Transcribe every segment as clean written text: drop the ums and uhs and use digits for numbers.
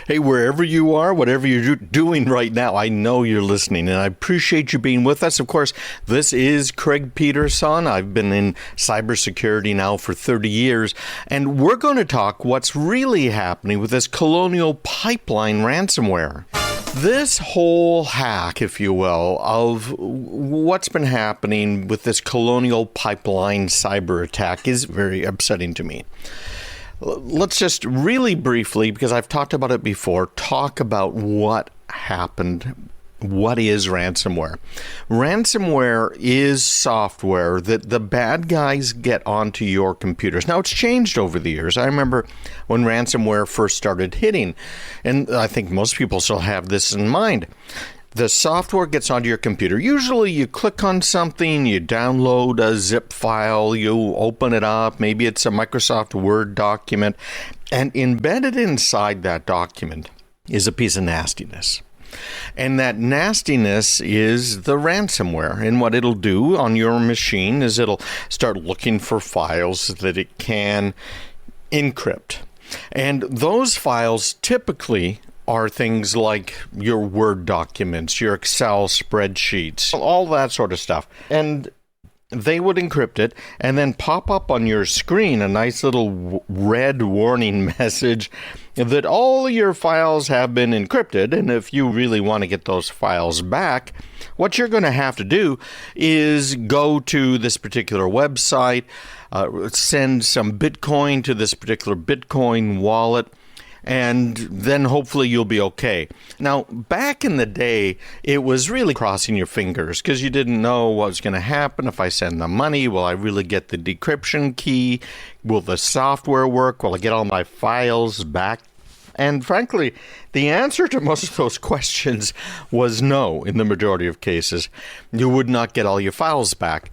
Hey, wherever you are, whatever you're doing right now, I know you're listening, and I appreciate you being with us. Of course, this is Craig Peterson. I've been in cybersecurity now for 30 years, and we're going to talk what's really happening with this Colonial Pipeline ransomware. This whole hack, if you will, of what's been happening with this Colonial Pipeline cyber attack is very upsetting to me. Let's just really briefly, because I've talked about it before, talk about what happened. What is ransomware? Ransomware is software that the bad guys get onto your computers. Now, it's changed over the years. I remember when ransomware first started hitting, and I think most people still have this in mind. The software gets onto your computer. Usually you click on something, you download a zip file, you open it up, maybe it's a Microsoft Word document, and embedded inside that document is a piece of nastiness. And that nastiness is the ransomware. And what it'll do on your machine is it'll start looking for files that it can encrypt. And those files typically are things like your Word documents, your Excel spreadsheets, all that sort of stuff. And they would encrypt it and then pop up on your screen a nice little red warning message that all your files have been encrypted. And if you really want to get those files back, what you're going to have to do is go to this particular website, send some Bitcoin to this particular Bitcoin wallet, and then hopefully you'll be okay. Now, back in the day, it was really crossing your fingers because you didn't know what was going to happen. If I send the money, will I really get the decryption key? Will the software work? Will I get all my files back? And frankly, the answer to most of those questions was no in the majority of cases. You would not get all your files back.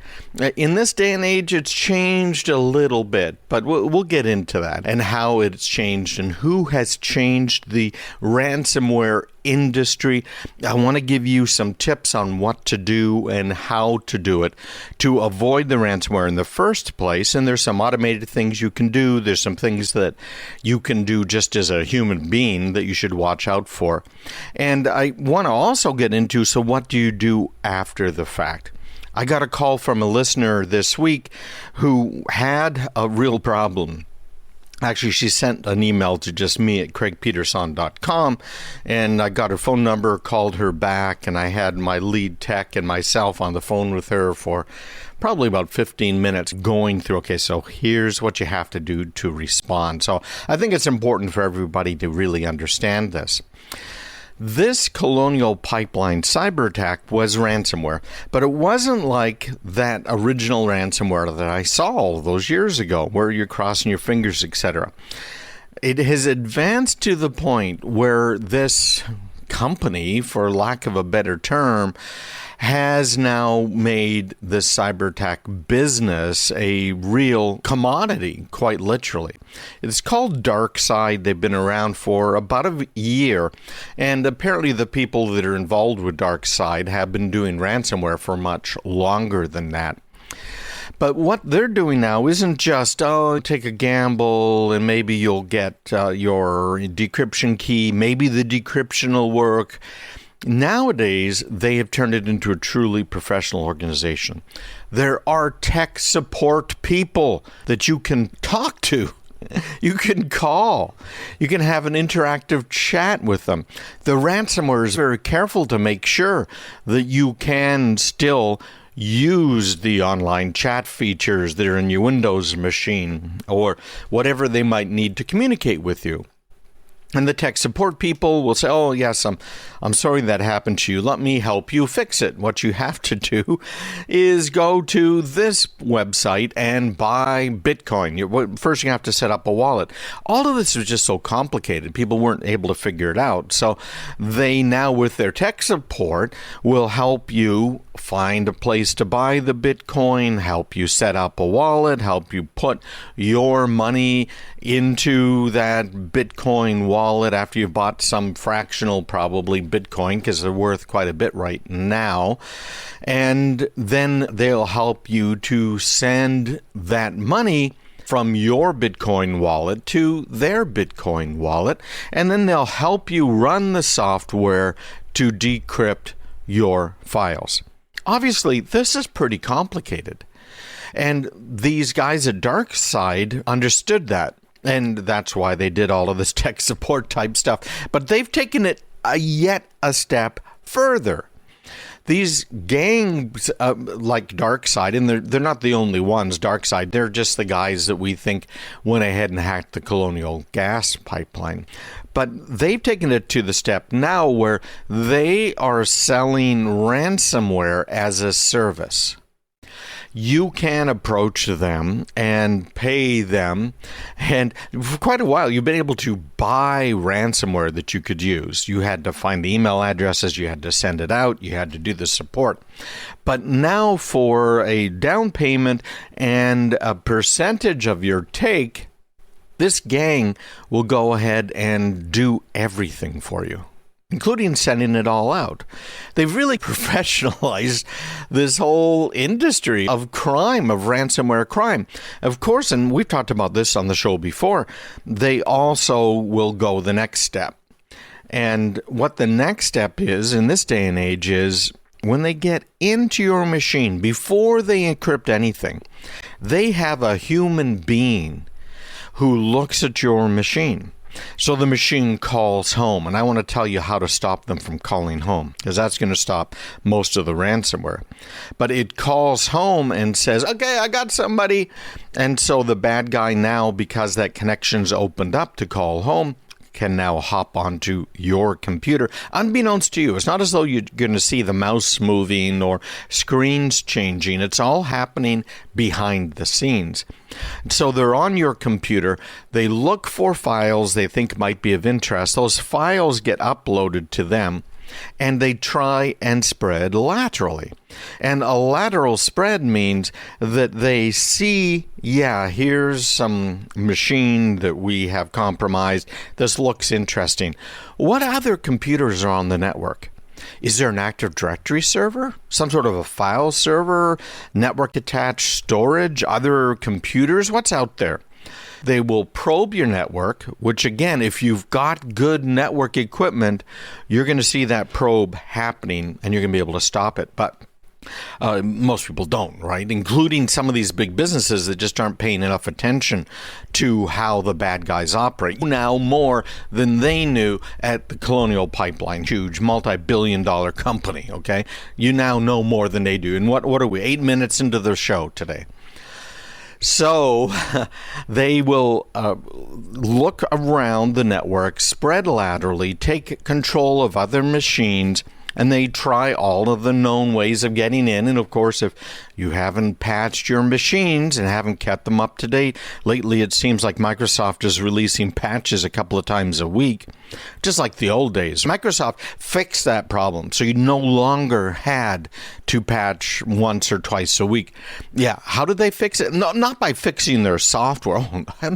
In this day and age, it's changed a little bit, but we'll get into that and how it's changed and who has changed the ransomware industry. I want to give you some tips on what to do and how to do it to avoid the ransomware in the first place. And there's some automated things you can do. There's some things that you can do just as a human being that you should watch out for. And I want to also get into, so what do you do after the fact? I got a call from a listener this week who had a real problem. Actually, she sent an email to just me at craigpeterson.com, and I got her phone number, called her back, and I had my lead tech and myself on the phone with her for probably about 15 minutes going through, okay, so here's what you have to do to respond. So I think it's important for everybody to really understand this. This Colonial Pipeline cyber attack was ransomware, but it wasn't like that original ransomware that I saw all those years ago, where you're crossing your fingers, etc. It has advanced to the point where this company, for lack of a better term, has now made the cyber attack business a real commodity, quite literally. It's called DarkSide. They've been around for about a year, and apparently the people that are involved with DarkSide have been doing ransomware for much longer than that. But what they're doing now isn't just, take a gamble and maybe you'll get your decryption key, maybe the decryption will work. Nowadays, they have turned it into a truly professional organization. There are tech support people that you can talk to. You can call. You can have an interactive chat with them. The ransomware is very careful to make sure that you can still use the online chat features that are in your Windows machine or whatever they might need to communicate with you. And the tech support people will say, oh, yes, I'm sorry that happened to you. Let me help you fix it. What you have to do is go to this website and buy Bitcoin. First, you have to set up a wallet. All of this was just so complicated. People weren't able to figure it out. So they now, with their tech support, will help you find a place to buy the Bitcoin, help you set up a wallet, help you put your money into that Bitcoin wallet after you've bought some fractional, probably Bitcoin, because they're worth quite a bit right now. And then they'll help you to send that money from your Bitcoin wallet to their Bitcoin wallet, and then they'll help you run the software to decrypt your files. Obviously, this is pretty complicated. And these guys at DarkSide understood that. And that's why they did all of this tech support type stuff. But they've taken it yet a step further. These gangs like DarkSide, and they're not the only ones, DarkSide, they're just the guys that we think went ahead and hacked the Colonial gas pipeline. But they've taken it to the step now where they are selling ransomware as a service. You can approach them and pay them, and for quite a while you've been able to buy ransomware that you could use. You had to find the email addresses, you had to send it out, you had to do the support. But now for a down payment and a percentage of your take, this gang will go ahead and do everything for you, including sending it all out. They've really professionalized this whole industry of crime, of ransomware crime. Of course, and we've talked about this on the show before, they also will go the next step. And what the next step is in this day and age is when they get into your machine, before they encrypt anything, they have a human being who looks at your machine. So the machine calls home, and I want to tell you how to stop them from calling home, because that's going to stop most of the ransomware. But it calls home and says, okay, I got somebody. And so the bad guy now, because that connection's opened up to call home, can now hop onto your computer, unbeknownst to you. It's not as though you're going to see the mouse moving or screens changing. It's all happening behind the scenes. So they're on your computer. They look for files they think might be of interest. Those files get uploaded to them, and they try and spread laterally. And a lateral spread means that they see, yeah, here's some machine that we have compromised. This looks interesting. What other computers are on the network? Is there an Active Directory server? Some sort of a file server? Network attached storage? Other computers? What's out there? They will probe your network, which again, if you've got good network equipment, you're going to see that probe happening and you're going to be able to stop it. But most people don't, right? Including some of these big businesses that just aren't paying enough attention to how the bad guys operate. Now more than they knew at the Colonial Pipeline, huge multi-billion-dollar company, okay? You now know more than they do. And what are we, 8 minutes into the show today? So they will look around the network, spread laterally, take control of other machines, and they try all of the known ways of getting in. And of course, if you haven't patched your machines and haven't kept them up to date, lately it seems like Microsoft is releasing patches a couple of times a week, just like the old days. Microsoft fixed that problem, so you no longer had to patch once or twice a week. Yeah, how did they fix it? No, not by fixing their software.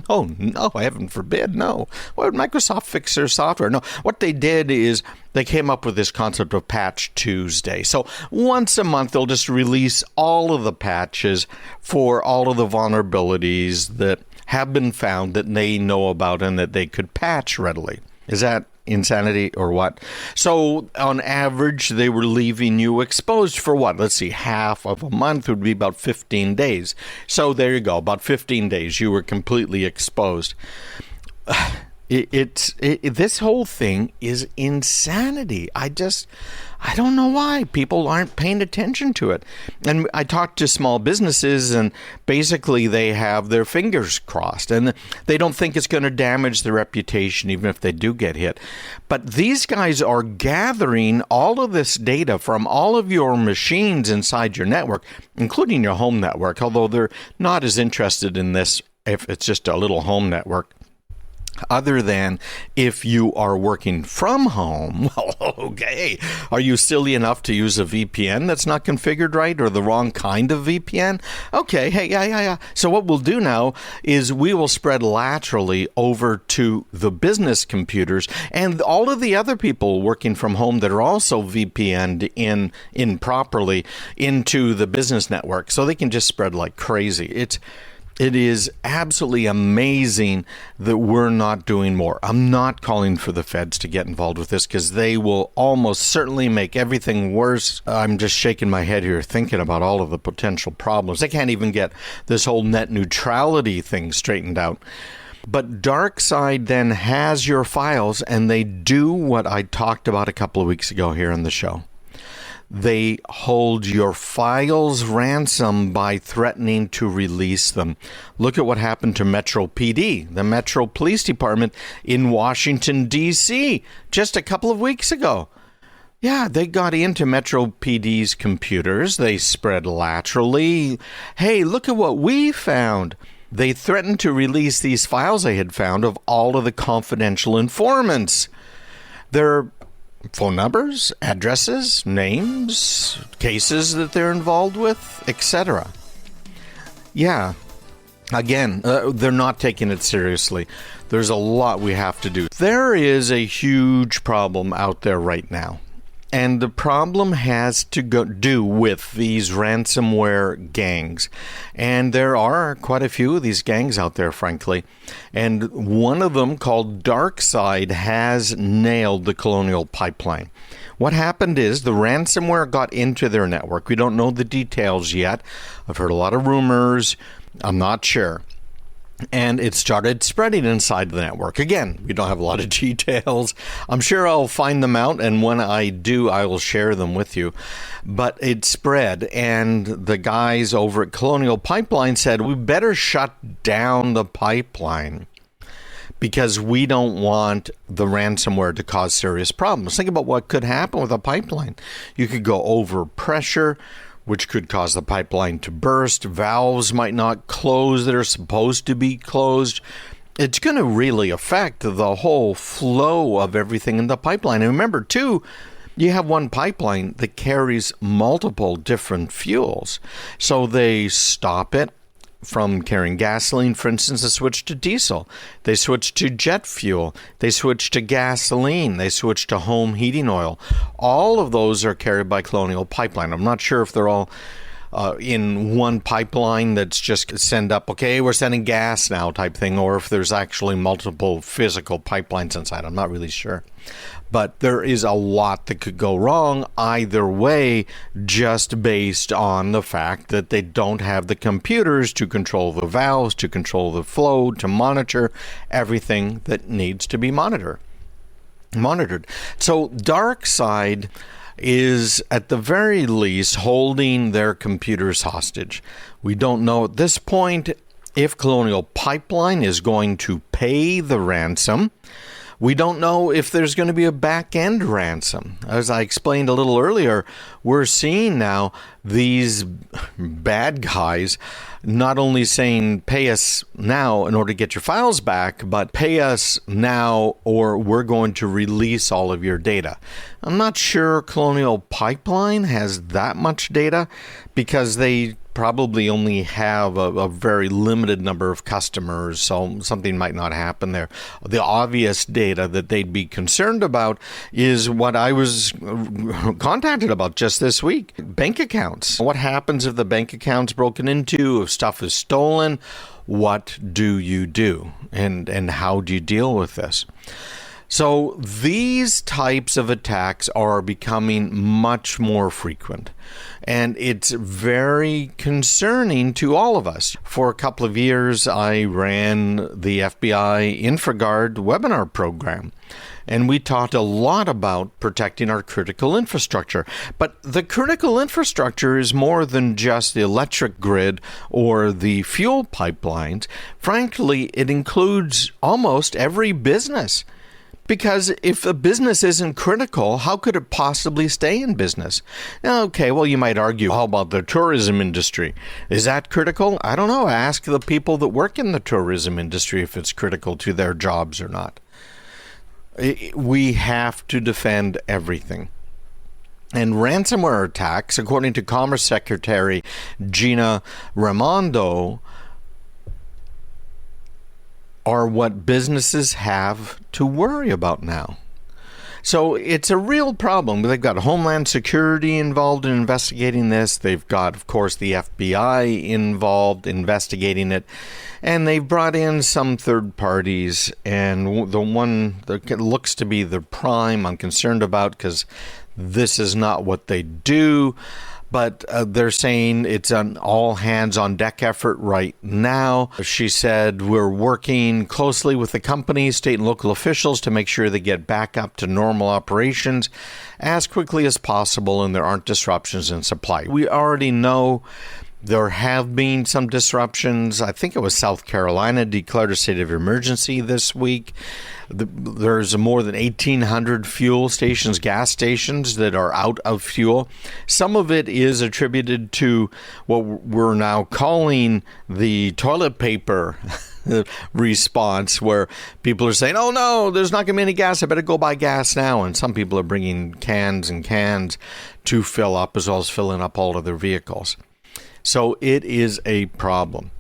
Oh, no, heaven forbid, no. Why would Microsoft fix their software? No, what they did is they came up with this concept of Patch Tuesday. So once a month, they'll just release all of the patches for all of the vulnerabilities that have been found that they know about and that they could patch readily. Is that insanity or what? So on average, they were leaving you exposed for what? Let's see, half of a month would be about 15 days. So there you go, about 15 days you were completely exposed. This whole thing is insanity. I don't know why people aren't paying attention to it. And I talked to small businesses, and basically they have their fingers crossed, and they don't think it's going to damage their reputation even if they do get hit. But these guys are gathering all of this data from all of your machines inside your network, including your home network, although they're not as interested in this if it's just a little home network. Other than if you are working from home. Well, okay. Are you silly enough to use a VPN that's not configured right, or the wrong kind of VPN? Okay, hey, yeah. So what we'll do now is we will spread laterally over to the business computers and all of the other people working from home that are also VPN'd in properly into the business network, so they can just spread like crazy. It is absolutely amazing that we're not doing more. I'm not calling for the feds to get involved with this because they will almost certainly make everything worse. I'm just shaking my head here thinking about all of the potential problems. They can't even get this whole net neutrality thing straightened out. But DarkSide then has your files, and they do what I talked about a couple of weeks ago here on the show. They hold your files ransom by threatening to release them. Look at what happened to Metro PD, the Metro Police Department in Washington, D.C., just a couple of weeks ago. Yeah, they got into Metro PD's computers. They spread laterally. Hey, look at what we found. They threatened to release these files they had found of all of the confidential informants. Their phone numbers, addresses, names, cases that they're involved with, etc. Yeah, again, they're not taking it seriously. There's a lot we have to do. There is a huge problem out there right now. And the problem has to do with these ransomware gangs. And there are quite a few of these gangs out there, frankly. And one of them, called DarkSide, has nailed the Colonial Pipeline. What happened is the ransomware got into their network. We don't know the details yet. I've heard a lot of rumors. I'm not sure. And it started spreading inside the network. Again, we don't have a lot of details. I'm sure I'll find them out, and when I do, I will share them with you. But it spread, and the guys over at Colonial Pipeline said, we better shut down the pipeline because we don't want the ransomware to cause serious problems. Think about what could happen with a pipeline. You could go over pressure, which could cause the pipeline to burst. Valves might not close that are supposed to be closed. It's going to really affect the whole flow of everything in the pipeline. And remember, too, you have one pipeline that carries multiple different fuels. So they stop it from carrying gasoline, for instance, they switch to diesel. They switch to jet fuel. They switch to gasoline. They switch to home heating oil. All of those are carried by Colonial Pipeline. I'm not sure if they're all in one pipeline that's just send up, okay, we're sending gas now type thing, or if there's actually multiple physical pipelines inside. I'm not really sure. But there is a lot that could go wrong either way, just based on the fact that they don't have the computers to control the valves, to control the flow, to monitor everything that needs to be monitored. So DarkSide is at the very least holding their computers hostage. We don't know at this point if Colonial Pipeline is going to pay the ransom. We don't know if there's going to be a back-end ransom. As I explained a little earlier, we're seeing now these bad guys not only saying pay us now in order to get your files back, but pay us now or we're going to release all of your data. I'm not sure Colonial Pipeline has that much data because they probably only have a very limited number of customers, so something might not happen there. The obvious data that they'd be concerned about is what I was contacted about just this week. Bank accounts. What happens if the bank account's broken into, if stuff is stolen? What do you do? And how do you deal with this? So these types of attacks are becoming much more frequent, and it's very concerning to all of us. For a couple of years, I ran the FBI InfraGard webinar program, and we talked a lot about protecting our critical infrastructure. But the critical infrastructure is more than just the electric grid or the fuel pipelines. Frankly, it includes almost every business. Because if a business isn't critical, how could it possibly stay in business? Okay, well, you might argue, how about the tourism industry? Is that critical? I don't know. Ask the people that work in the tourism industry if it's critical to their jobs or not. We have to defend everything. And ransomware attacks, according to Commerce Secretary Gina Raimondo, are what businesses have to worry about now. So it's a real problem. They've got Homeland Security involved in investigating this. They've got, of course, the FBI involved investigating it. And they've brought in some third parties. And the one that looks to be the prime I'm concerned about, because this is not what they do. But they're saying it's an all-hands-on-deck effort right now. She said, we're working closely with the company, state and local officials to make sure they get back up to normal operations as quickly as possible and there aren't disruptions in supply. We already know there have been some disruptions. I think it was South Carolina declared a state of emergency this week. There's more than 1,800 fuel stations, gas stations that are out of fuel. Some of it is attributed to what we're now calling the toilet paper response, where people are saying, oh no, there's not going to be any gas, I better go buy gas now. And some people are bringing cans and cans to fill up, as well as filling up all of their vehicles. So it is a problem.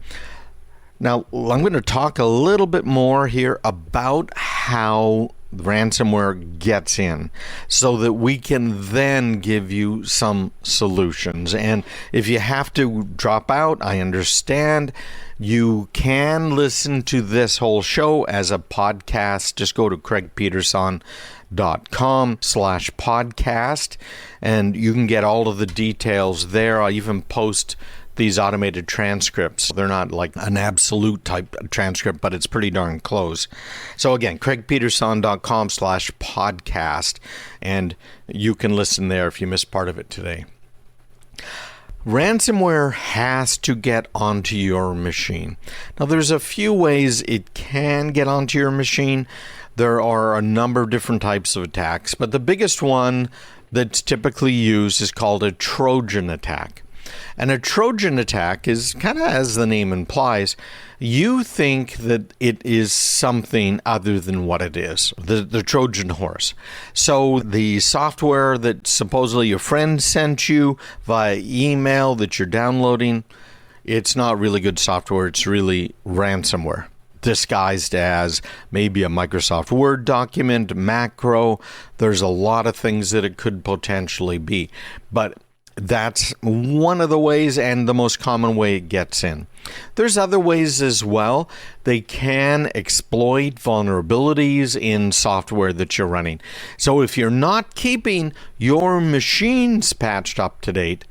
Now, I'm going to talk a little bit more here about how ransomware gets in so that we can then give you some solutions. And if you have to drop out, I understand. You can listen to this whole show as a podcast. Just go to craigpeterson.com/podcast and you can get all of the details there. I even post these automated transcripts. They're not like an absolute type transcript, but it's pretty darn close. So again, craigpeterson.com/podcast, and you can listen there if you missed part of it today. Ransomware has to get onto your machine. Now, there's a few ways it can get onto your machine. There are a number of different types of attacks, but the biggest one that's typically used is called a Trojan attack. And a Trojan attack is kind of, as the name implies, you think that it is something other than what it is, the Trojan horse. So the software that supposedly your friend sent you via email that you're downloading, it's not really good software, it's really ransomware, disguised as maybe a Microsoft Word document, macro. There's a lot of things that it could potentially be. But that's one of the ways, and the most common way it gets in. There's other ways as well. They can exploit vulnerabilities in software that you're running. So if you're not keeping your machines patched up to date,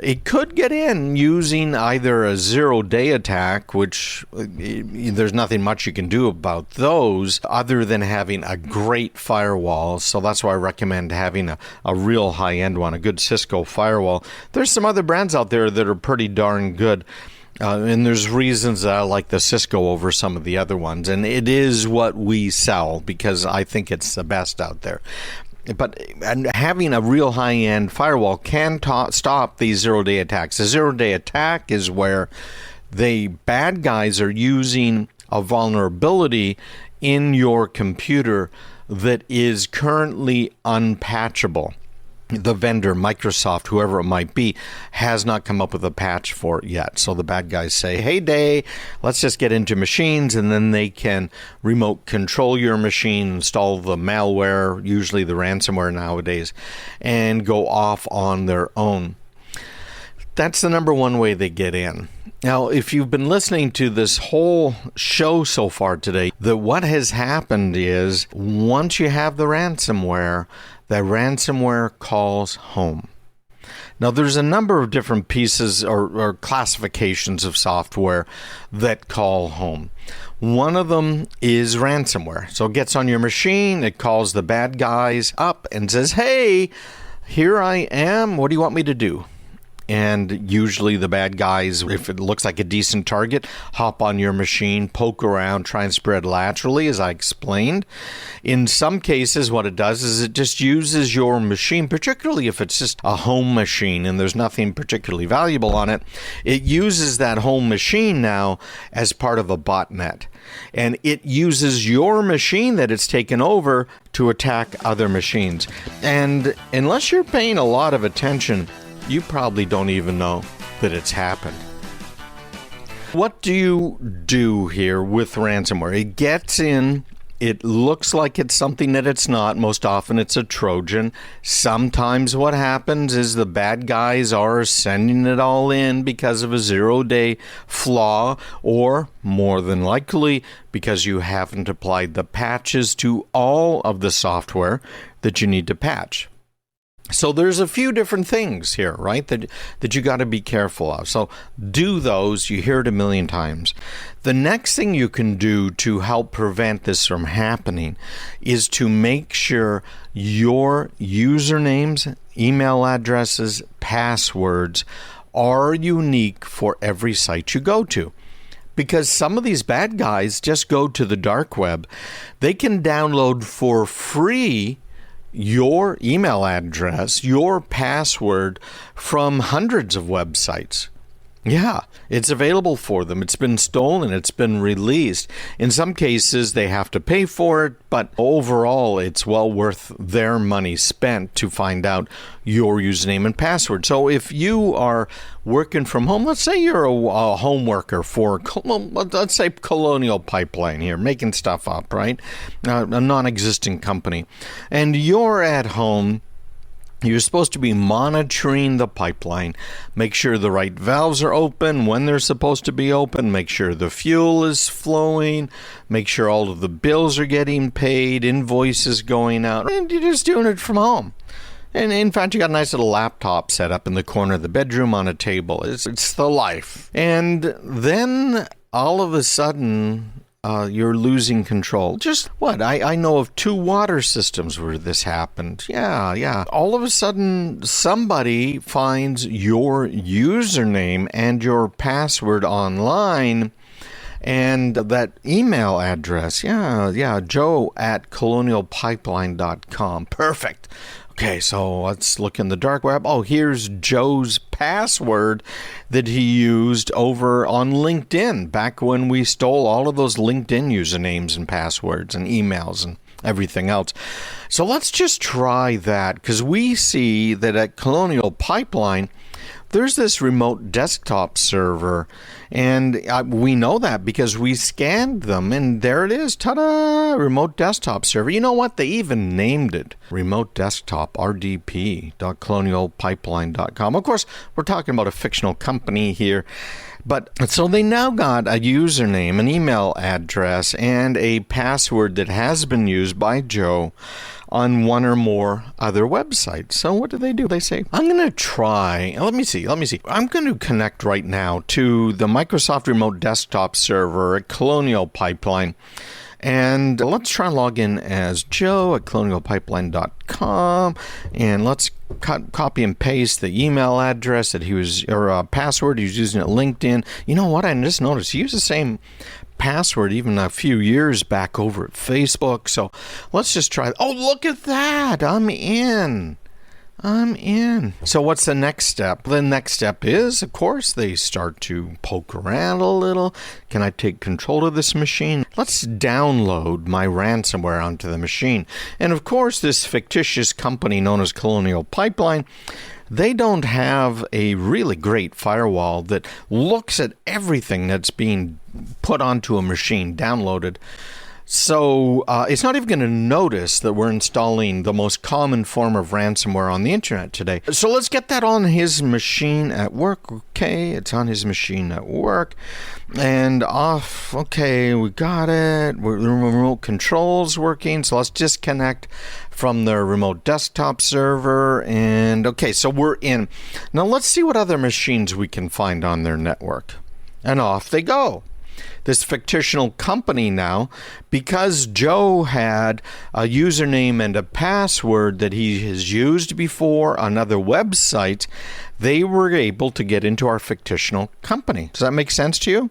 it could get in using either a zero-day attack, which there's nothing much you can do about those other than having a great firewall. So that's why I recommend having a real high-end one, a good Cisco firewall. There's some other brands out there that are pretty darn good. And there's reasons that I like the Cisco over some of the other ones. And it is what we sell because I think it's the best out there. But having a real high-end firewall can stop these zero-day attacks. A zero-day attack is where the bad guys are using a vulnerability in your computer that is currently unpatchable. The vendor, Microsoft, whoever it might be, has not come up with a patch for it yet. So the bad guys say, hey, Day, let's just get into machines, and then they can remote control your machine, install the malware, usually the ransomware nowadays, and go off on their own. That's the number one way they get in. Now, if you've been listening to this whole show so far today, what has happened is once you have the ransomware calls home. Now, there's a number of different pieces or classifications of software that call home. One of them is ransomware. So it gets on your machine, it calls the bad guys up and says, hey, here I am, what do you want me to do? And usually the bad guys, if it looks like a decent target, hop on your machine, poke around, try and spread laterally, as I explained. In some cases, what it does is it just uses your machine, particularly if it's just a home machine and there's nothing particularly valuable on it. It uses that home machine now as part of a botnet. And it uses your machine that it's taken over to attack other machines. And unless you're paying a lot of attention, you probably don't even know that it's happened. What do you do here with ransomware? It gets in It looks like it's something that it's not. Most often it's a Trojan. Sometimes what happens is the bad guys are sending it all in because of a 0-day flaw, or more than likely because you haven't applied the patches to all of the software that you need to patch. So there's a few different things here, right, that you got to be careful of. So do those. You hear it a million times. The next thing you can do to help prevent this from happening is to make sure your usernames, email addresses, passwords are unique for every site you go to. Because some of these bad guys just go to the dark web. They can download for free your email address, your password from hundreds of websites. Yeah, it's available for them. It's been stolen. It's been released. In some cases, they have to pay for it, but overall, it's well worth their money spent to find out your username and password. So if you are working from home, let's say you're a home worker for, let's say, Colonial Pipeline here, making stuff up, right? A non-existent company. And you're at home. You're supposed to be monitoring the pipeline. Make sure the right valves are open when they're supposed to be open. Make sure the fuel is flowing. Make sure all of the bills are getting paid, invoices going out. And you're just doing it from home. And in fact, you got a nice little laptop set up in the corner of the bedroom on a table. It's the life. And then all of a sudden, you're losing control. Just what? I know of 2 water systems where this happened. Yeah. All of a sudden, somebody finds your username and your password online, and that email address. Yeah, Joe at colonialpipeline.com. Perfect. Okay, so let's look in the dark web. Oh, here's Joe's password that he used over on LinkedIn back when we stole all of those LinkedIn usernames and passwords and emails and everything else. So let's just try that, because we see that at Colonial Pipeline, there's this remote desktop server, and we know that because we scanned them, and there it is. Ta-da! Remote desktop server. You know what? They even named it Remote Desktop, rdp.colonialpipeline.com. Of course, we're talking about a fictional company here. But so they now got a username, an email address, and a password that has been used by Joe on one or more other websites. So what do? They say, I'm going to try. Let me see. I'm going to connect right now to the Microsoft Remote Desktop server at Colonial Pipeline. And let's try and log in as Joe at colonialpipeline.com. And let's copy and paste the email address that he was, or password he was using at LinkedIn. You know what? I just noticed he used the same password even a few years back over at Facebook. So let's just try. Oh, look at that. I'm in. So what's the next step? The next step is, of course, they start to poke around a little. Can I take control of this machine? Let's download my ransomware onto the machine. And of course, this fictitious company known as Colonial Pipeline, they don't have a really great firewall that looks at everything that's being put onto a machine, downloaded. So it's not even going to notice that we're installing the most common form of ransomware on the internet today. So let's get that on his machine at work. Okay, it's on his machine at work. And off. Okay, we got it. The remote control's working. So let's disconnect from the remote desktop server. And okay, so we're in. Now let's see what other machines we can find on their network. And off they go. This fictional company now, because Joe had a username and a password that he has used before on other websites, they were able to get into our fictional company. Does that make sense to you?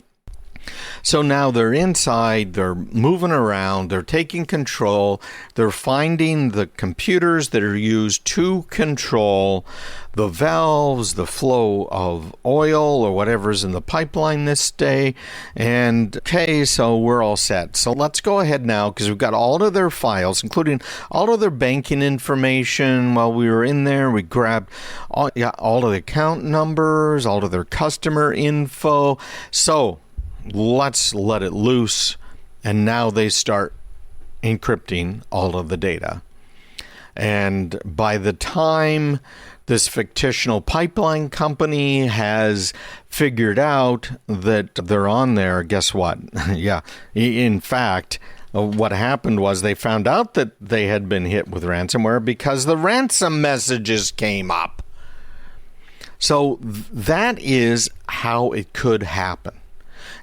So now they're inside, they're moving around, they're taking control, they're finding the computers that are used to control the valves, the flow of oil or whatever's in the pipeline this day. And okay, so we're all set. So let's go ahead now, because we've got all of their files, including all of their banking information. While we were in there, we grabbed all of the account numbers, all of their customer info. So let's let it loose, and now they start encrypting all of the data. And by the time this fictional pipeline company has figured out that they're on there, guess what? Yeah, in fact, what happened was they found out that they had been hit with ransomware because the ransom messages came up. So that is how it could happen.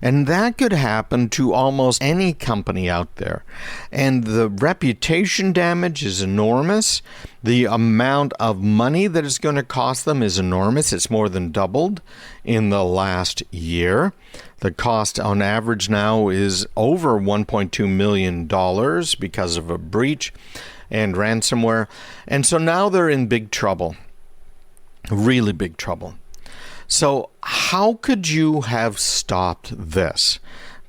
And that could happen to almost any company out there. And the reputation damage is enormous. The amount of money that it's going to cost them is enormous. It's more than doubled in the last year. The cost on average now is over $1.2 million because of a breach and ransomware. And so now they're in big trouble, really big trouble. So how could you have stopped this?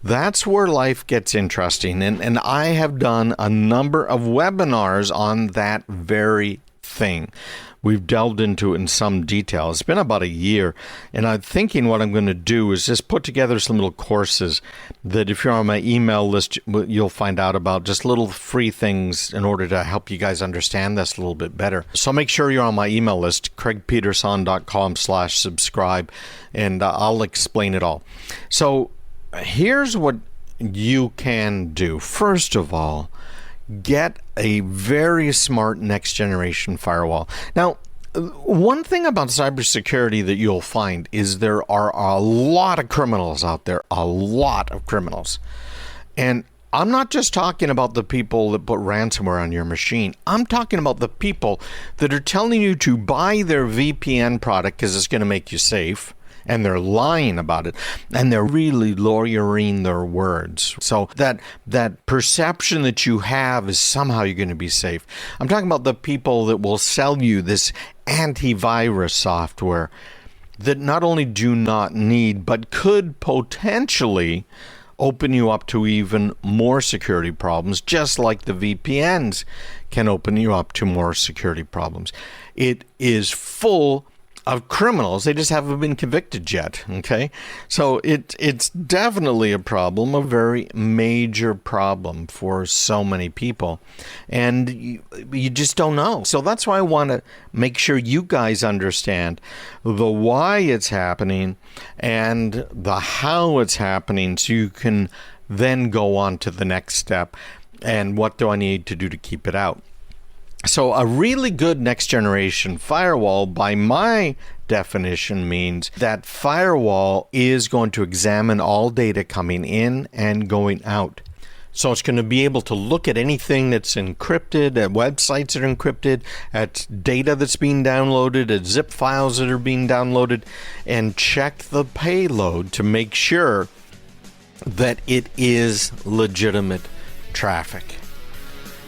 That's where life gets interesting. And I have done a number of webinars on that very thing. We've delved into it in some detail. It's been about a year, and I'm thinking what I'm going to do is just put together some little courses that if you're on my email list, you'll find out about, just little free things in order to help you guys understand this a little bit better. So make sure you're on my email list, craigpeterson.com/subscribe, and I'll explain it all. So here's what you can do. First of all, get a very smart next generation firewall. Now, one thing about cybersecurity that you'll find is there are a lot of criminals out there, a lot of criminals. And I'm not just talking about the people that put ransomware on your machine. I'm talking about the people that are telling you to buy their VPN product because it's going to make you safe. And they're lying about it, and they're really lawyering their words. So that perception that you have is somehow you're going to be safe. I'm talking about the people that will sell you this antivirus software that not only do not need, but could potentially open you up to even more security problems, just like the VPNs can open you up to more security problems. It is full of criminals. They just haven't been convicted yet. Okay, so it's definitely a problem, a very major problem for so many people, and you just don't know. So that's why I want to make sure you guys understand the why it's happening and the how it's happening, so you can then go on to the next step and what do I need to do to keep it out. So a really good next generation firewall, by my definition, means that firewall is going to examine all data coming in and going out. So it's going to be able to look at anything that's encrypted, at websites that are encrypted, at data that's being downloaded, at zip files that are being downloaded, and check the payload to make sure that it is legitimate traffic.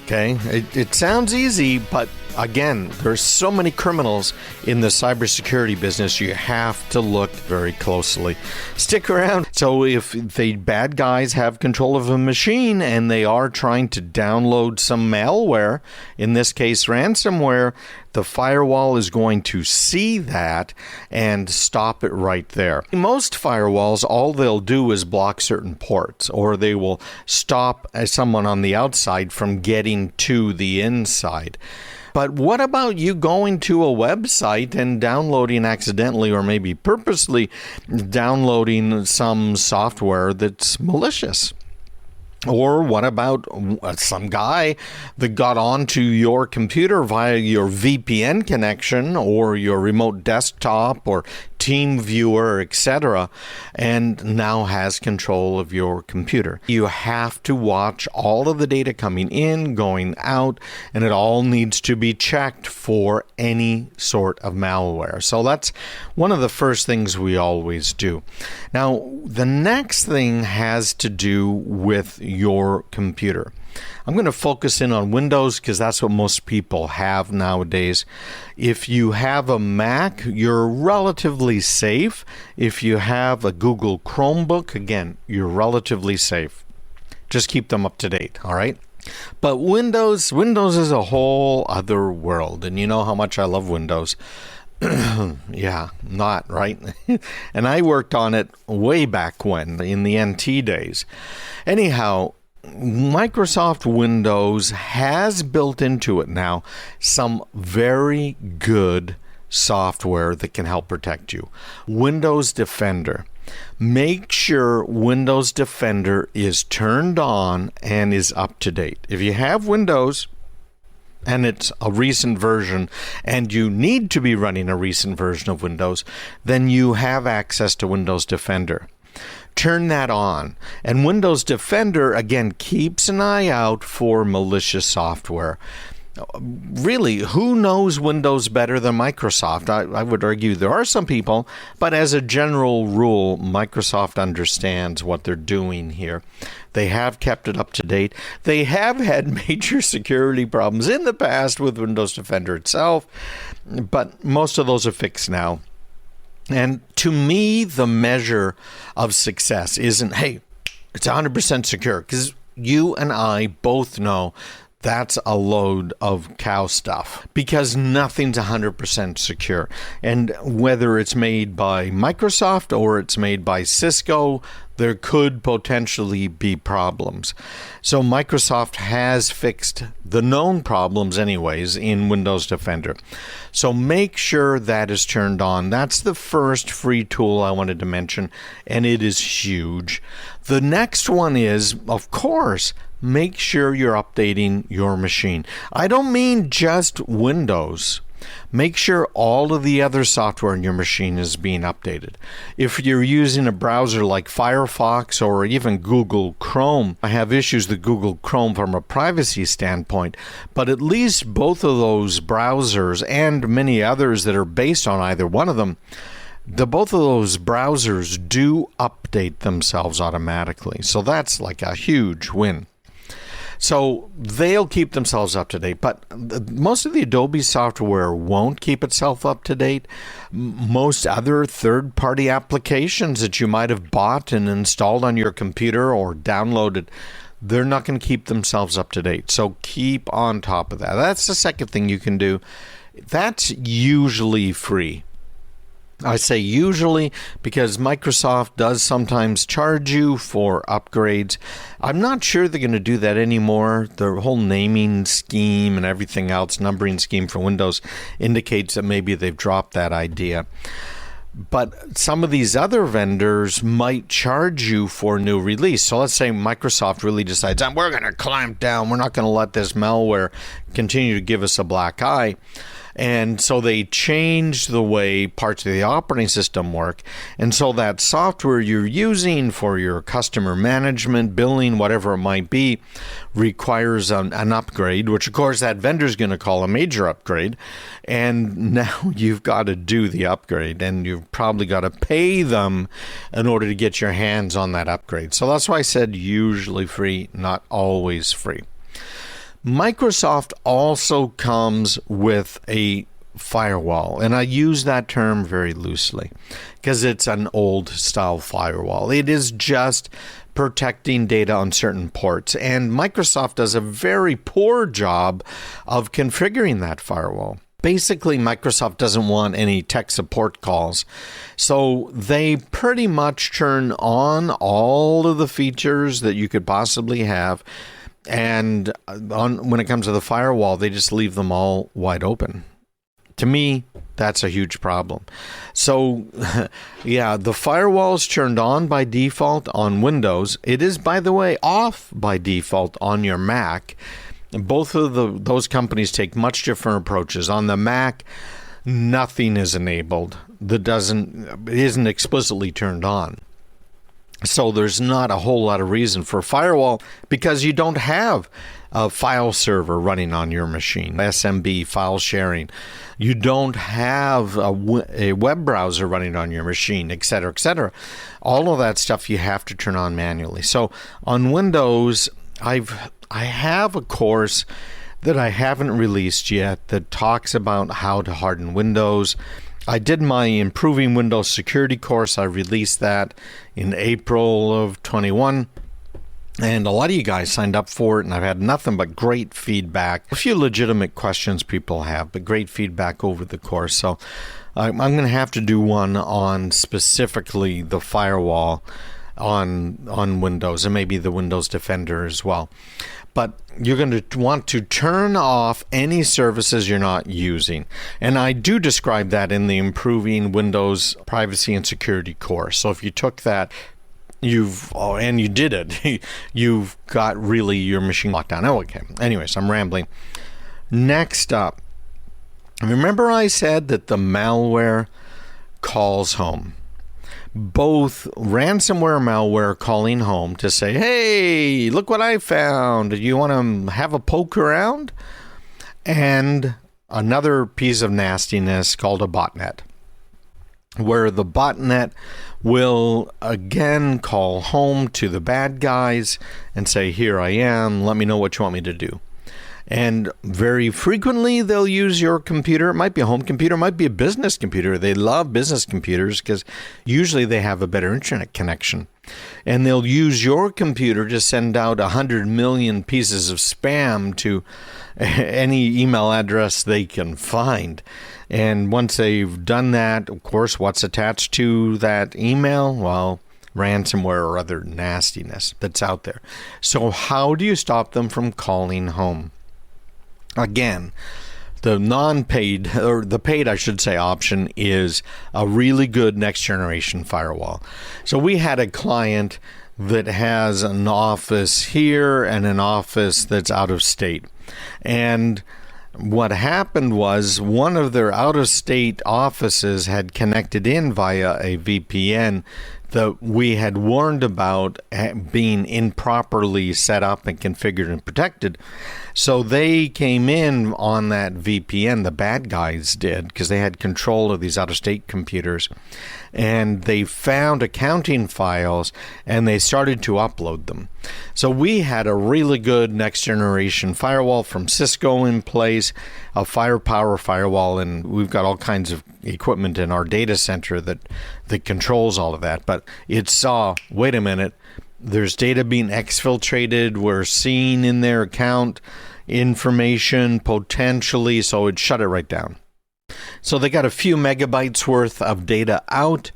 Okay, it sounds easy, but again, there's so many criminals in the cybersecurity business, you have to look very closely. Stick around. So if the bad guys have control of a machine and they are trying to download some malware, in this case ransomware, the firewall is going to see that and stop it right there. Most firewalls, all they'll do is block certain ports, or they will stop someone on the outside from getting to the inside. But what about you going to a website and downloading accidentally or maybe purposely downloading some software that's malicious? Or what about some guy that got onto your computer via your VPN connection or your remote desktop or team viewer, etc., and now has control of your computer? You have to watch all of the data coming in, going out, and it all needs to be checked for any sort of malware. So that's one of the first things we always do. Now, the next thing has to do with your computer. I'm going to focus in on Windows because that's what most people have nowadays. If you have a Mac, you're relatively safe. If you have a Google Chromebook, again, you're relatively safe. Just keep them up to date, all right? But Windows is a whole other world, and you know how much I love Windows. Yeah, not right. And I worked on it way back when, in the NT days. Anyhow, Microsoft Windows has built into it now some very good software that can help protect you. Windows Defender. Make sure Windows Defender is turned on and is up to date. If you have Windows and it's a recent version and you need to be running a recent version of Windows, then you have access to Windows Defender. Turn that on. And Windows Defender, again, keeps an eye out for malicious software. Really, who knows Windows better than Microsoft? I would argue there are some people, but as a general rule, Microsoft understands what they're doing here. They have kept it up to date. They have had major security problems in the past with Windows Defender itself, but most of those are fixed now. And to me, the measure of success isn't, hey, it's 100% secure, because you and I both know that's a load of cow stuff, because nothing's 100% secure. And whether it's made by Microsoft or it's made by Cisco, there could potentially be problems. So Microsoft has fixed the known problems anyways in Windows Defender. So make sure that is turned on. That's the first free tool I wanted to mention, and it is huge. The next one is, of course, make sure you're updating your machine. I don't mean just Windows. Make sure all of the other software in your machine is being updated. If you're using a browser like Firefox or even Google Chrome, I have issues with Google Chrome from a privacy standpoint, but at least both of those browsers and many others that are based on either one of them, both of those browsers do update themselves automatically. So that's like a huge win. So they'll keep themselves up to date, but most of the Adobe software won't keep itself up to date. Most other third-party applications that you might have bought and installed on your computer or downloaded, they're not going to keep themselves up to date. So keep on top of that. That's the second thing you can do. That's usually free. I say usually because Microsoft does sometimes charge you for upgrades. I'm not sure they're going to do that anymore. The whole naming scheme and everything else, numbering scheme for Windows, indicates that maybe they've dropped that idea. But some of these other vendors might charge you for a new release. So let's say Microsoft really decides, we're going to clamp down. We're not going to let this malware continue to give us a black eye. And so they changed the way parts of the operating system work. And so that software you're using for your customer management, billing, whatever it might be, requires an upgrade, which of course that vendor is going to call a major upgrade. And now you've got to do the upgrade, and you've probably got to pay them in order to get your hands on that upgrade. So that's why I said usually free, not always free. Microsoft also comes with a firewall, and I use that term very loosely because it's an old style firewall. It is just protecting data on certain ports, and Microsoft does a very poor job of configuring that firewall. Basically, Microsoft doesn't want any tech support calls, so they pretty much turn on all of the features that you could possibly have. And when it comes to the firewall, they just leave them all wide open. To me, that's a huge problem. So, yeah, the firewall is turned on by default on Windows. It is, by the way, off by default on your Mac. Both of those companies take much different approaches. On the Mac, nothing is enabled that isn't explicitly turned on. So there's not a whole lot of reason for a firewall because you don't have a file server running on your machine, SMB, file sharing. You don't have a web browser running on your machine, et cetera, et cetera. All of that stuff you have to turn on manually. So on Windows, I have a course that I haven't released yet that talks about how to harden Windows. I did my Improving Windows Security course. I released that in April of 21. And a lot of you guys signed up for it, and I've had nothing but great feedback. A few legitimate questions people have, but great feedback over the course. So I'm going to have to do one on specifically the firewall on Windows, and maybe the Windows Defender as well. But you're going to want to turn off any services you're not using. And I do describe that in the Improving Windows Privacy and Security course. So if you took that, and you did it, you've got really your machine locked down. Oh, okay. Anyways, I'm rambling. Next up, remember I said that the malware calls home. Both ransomware and malware calling home to say, hey, look what I found. Do you want to have a poke around? And another piece of nastiness called a botnet, where the botnet will again call home to the bad guys and say, here I am, let me know what you want me to do. And very frequently, they'll use your computer. It might be a home computer, it might be a business computer. They love business computers because usually they have a better internet connection. And they'll use your computer to send out 100 million pieces of spam to any email address they can find. And once they've done that, of course, what's attached to that email? Well, ransomware or other nastiness that's out there. So how do you stop them from calling home? Again, the non-paid, or the paid, I should say, option is a really good next-generation firewall. So we had a client that has an office here and an office that's out of state. And what happened was one of their out-of-state offices had connected in via a VPN that we had warned about being improperly set up and configured and protected. So they came in on that VPN, the bad guys did, because they had control of these out-of-state computers. And they found accounting files and they started to upload them. So we had a really good next-generation firewall from Cisco in place, a firepower firewall, and we've got all kinds of equipment in our data center that controls all of that. But it saw, wait a minute, there's data being exfiltrated. We're seeing in their account information potentially, so it shut it right down. So they got a few megabytes worth of data out,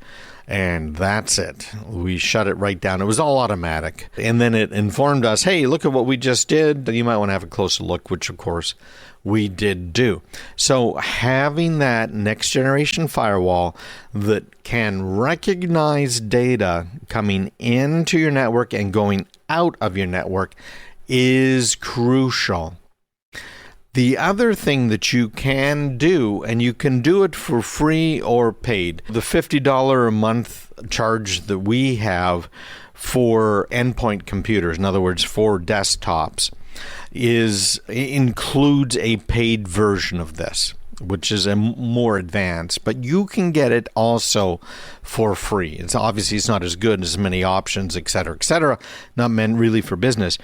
and that's it. We shut it right down. It was all automatic. And then it informed us, hey, look at what we just did. You might want to have a closer look, which of course we did do. So having that next generation firewall that can recognize data coming into your network and going out of your network is crucial. The other thing that you can do, and you can do it for free or paid, the $50 a month charge that we have for endpoint computers, in other words, for desktops, includes a paid version of this, which is a more advanced, but you can get it also for free. It's obviously it's not as good as many options, et cetera, not meant really for business.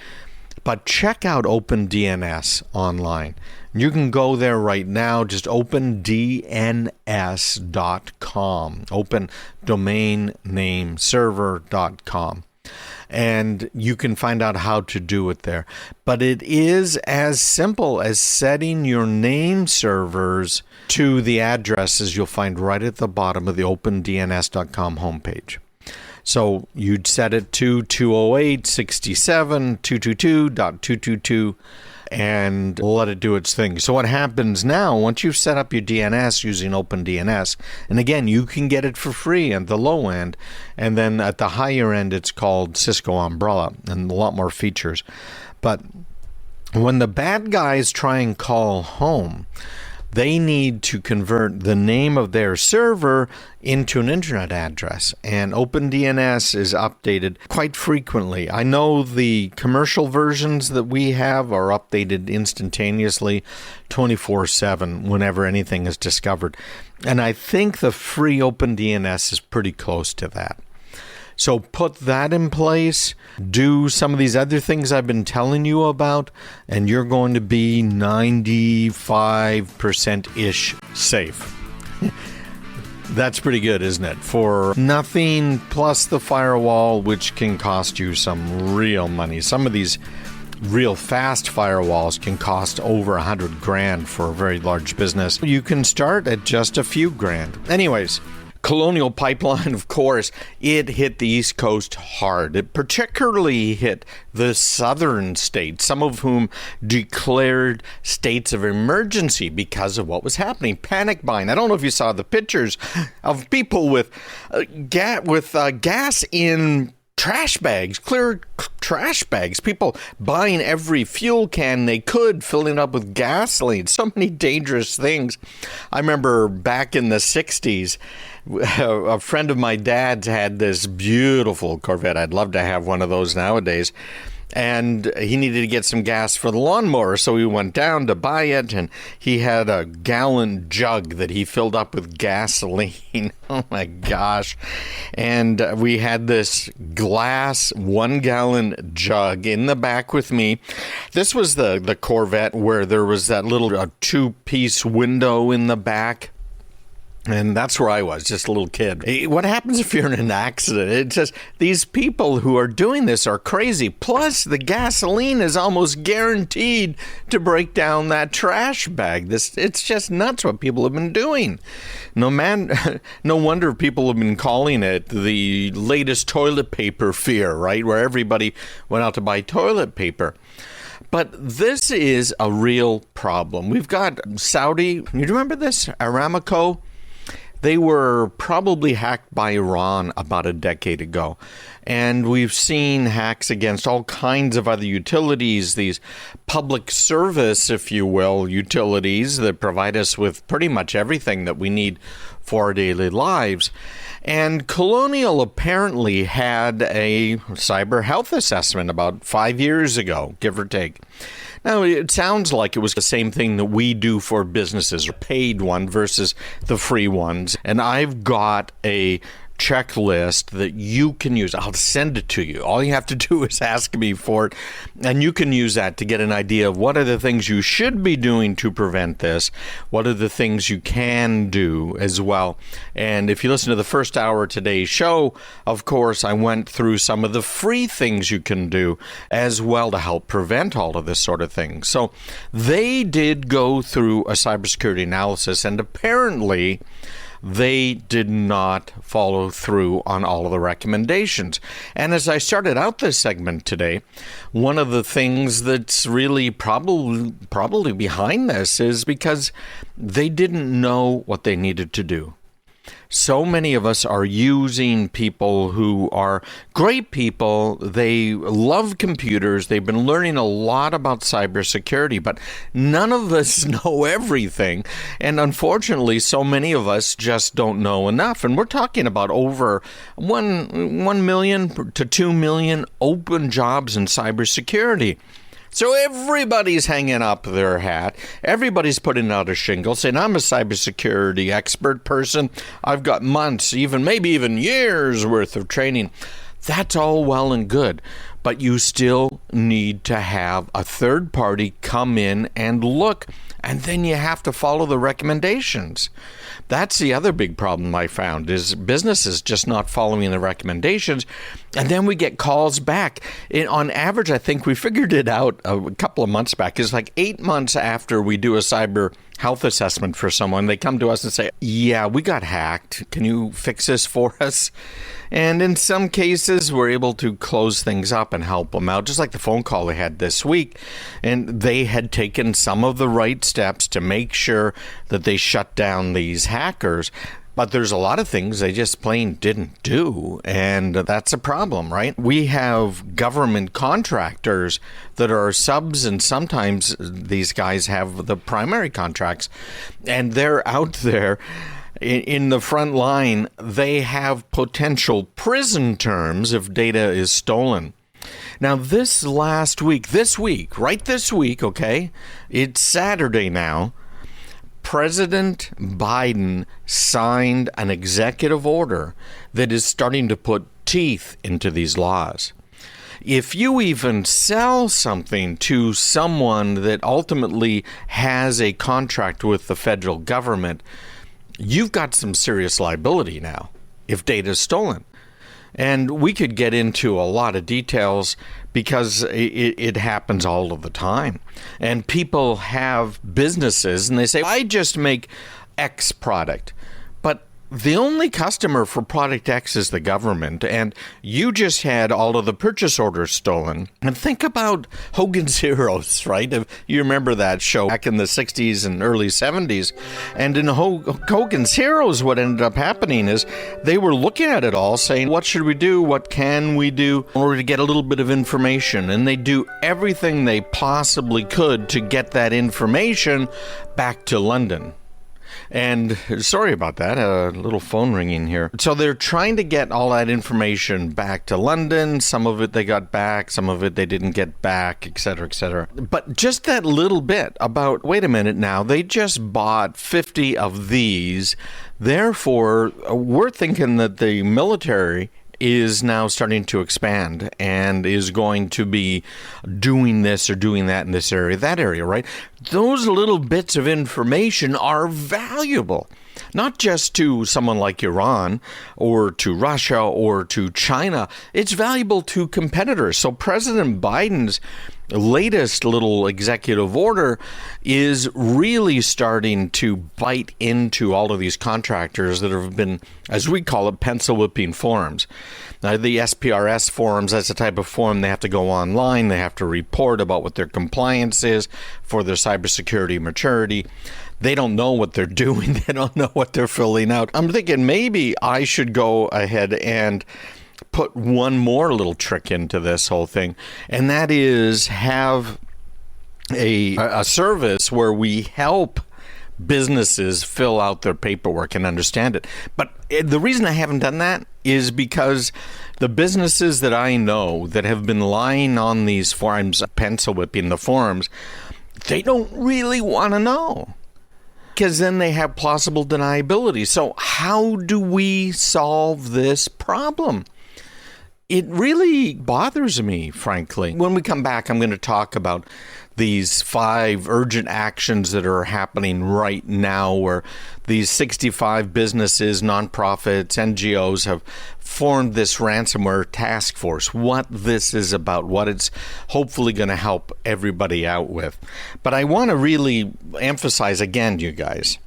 But check out OpenDNS online. You can go there right now, just opendns.com, open domain name server.com. And you can find out how to do it there. But it is as simple as setting your name servers to the addresses you'll find right at the bottom of the opendns.com homepage. So you'd set it to 208.67.222.222 and let it do its thing. So what happens now, once you've set up your DNS using OpenDNS, and again, you can get it for free at the low end, and then at the higher end, it's called Cisco Umbrella, and a lot more features. But when the bad guys try and call home, they need to convert the name of their server into an internet address, and OpenDNS is updated quite frequently. I know the commercial versions that we have are updated instantaneously 24/7 whenever anything is discovered, and I think the free OpenDNS is pretty close to that. So put that in place, do some of these other things I've been telling you about, and you're going to be 95%-ish safe. That's pretty good, isn't it? For nothing plus the firewall, which can cost you some real money. Some of these real fast firewalls can cost over $100,000 for a very large business. You can start at just a few grand. Anyways, Colonial Pipeline, of course, it hit the East Coast hard. It particularly hit the southern states, some of whom declared states of emergency because of what was happening. Panic buying. I don't know if you saw the pictures of people with gas in trash bags, clear trash bags, people buying every fuel can they could, filling up with gasoline, so many dangerous things. I remember back in the 60s, a friend of my dad's had this beautiful Corvette. I'd love to have one of those nowadays. And he needed to get some gas for the lawnmower, so we went down to buy it, and he had a gallon jug that he filled up with gasoline. Oh my gosh. And we had this glass 1-gallon jug in the back with me. This was the Corvette where there was that little 2-piece window in the back. And that's where I was, just a little kid. What happens if you're in an accident? It's just these people who are doing this are crazy. Plus, the gasoline is almost guaranteed to break down that trash bag. It's just nuts what people have been doing. No wonder people have been calling it the latest toilet paper fear, right? Where everybody went out to buy toilet paper. But this is a real problem. We've got Saudi, you remember this? Aramco? They were probably hacked by Iran about a decade ago. And we've seen hacks against all kinds of other utilities, these public service, if you will, utilities that provide us with pretty much everything that we need for our daily lives. And Colonial apparently had a cyber health assessment about 5 years ago, give or take. Now, it sounds like it was the same thing that we do for businesses, a paid one versus the free ones. And I've got a checklist that you can use. I'll send it to you. All you have to do is ask me for it, and you can use that to get an idea of what are the things you should be doing to prevent this, what are the things you can do as well. And if you listen to the first hour of today's show, of course, I went through some of the free things you can do as well to help prevent all of this sort of thing. So they did go through a cybersecurity analysis, and apparently they did not follow through on all of the recommendations. And as I started out this segment today, one of the things that's really probably behind this is because they didn't know what they needed to do. So many of us are using people who are great people. They love computers. They've been learning a lot about cybersecurity, but none of us know everything. And unfortunately, so many of us just don't know enough. And we're talking about over 1 million to 2 million open jobs in cybersecurity. So everybody's hanging up their hat. Everybody's putting out a shingle saying, I'm a cybersecurity expert person. I've got months, maybe even years worth of training. That's all well and good, but you still need to have a third party come in and look, and then you have to follow the recommendations. That's the other big problem I found, is businesses just not following the recommendations, and then we get calls back. On average, I think we figured it out a couple of months back. It's like 8 months after we do a cyber health assessment for someone, they come to us and say, yeah, we got hacked. Can you fix this for us? And in some cases, we're able to close things up and help them out, just like the phone call they had this week. And they had taken some of the right steps to make sure that they shut down these hackers. But there's a lot of things they just plain didn't do, and that's a problem, right? We have government contractors that are subs, and sometimes these guys have the primary contracts, and they're out there in the front line. They have potential prison terms if data is stolen. Now, this week, okay, it's Saturday now, President Biden signed an executive order that is starting to put teeth into these laws. If you even sell something to someone that ultimately has a contract with the federal government, you've got some serious liability now if data is stolen. And we could get into a lot of details because it happens all of the time. And people have businesses and they say, I just make X product. But the only customer for Product X is the government, and you just had all of the purchase orders stolen. And think about Hogan's Heroes, right? If you remember that show back in the 60s and early 70s. And in Hogan's Heroes, what ended up happening is they were looking at it all saying, what should we do? What can we do in order to get a little bit of information? And they do everything they possibly could to get that information back to London. And sorry about that, a little phone ringing here. So they're trying to get all that information back to London. Some of it they got back, some of it they didn't get back, et cetera, et cetera. But just that little bit about, wait a minute now, they just bought 50 of these. Therefore, we're thinking that the military is now starting to expand and is going to be doing this or doing that in this area, that area, right? Those little bits of information are valuable, not just to someone like Iran or to Russia or to China. It's valuable to competitors. So President Biden's latest little executive order is really starting to bite into all of these contractors that have been, as we call it, pencil whipping forums. Now, the SPRS forums, that's the type of forum they have to go online. They have to report about what their compliance is for their cybersecurity maturity. They don't know what they're doing. They don't know what they're filling out. I'm thinking maybe I should go ahead and put one more little trick into this whole thing, and that is have a service where we help businesses fill out their paperwork and understand it. But the reason I haven't done that is because the businesses that I know that have been lying on these forums, pencil whipping the forums, they don't really want to know, because then they have plausible deniability. So how do we solve this problem? It really bothers me, frankly. When we come back, I'm going to talk about these 5 urgent actions that are happening right now, where these 65 businesses, nonprofits, NGOs have formed this ransomware task force, what this is about, what it's hopefully going to help everybody out with. But I want to really emphasize again, you guys,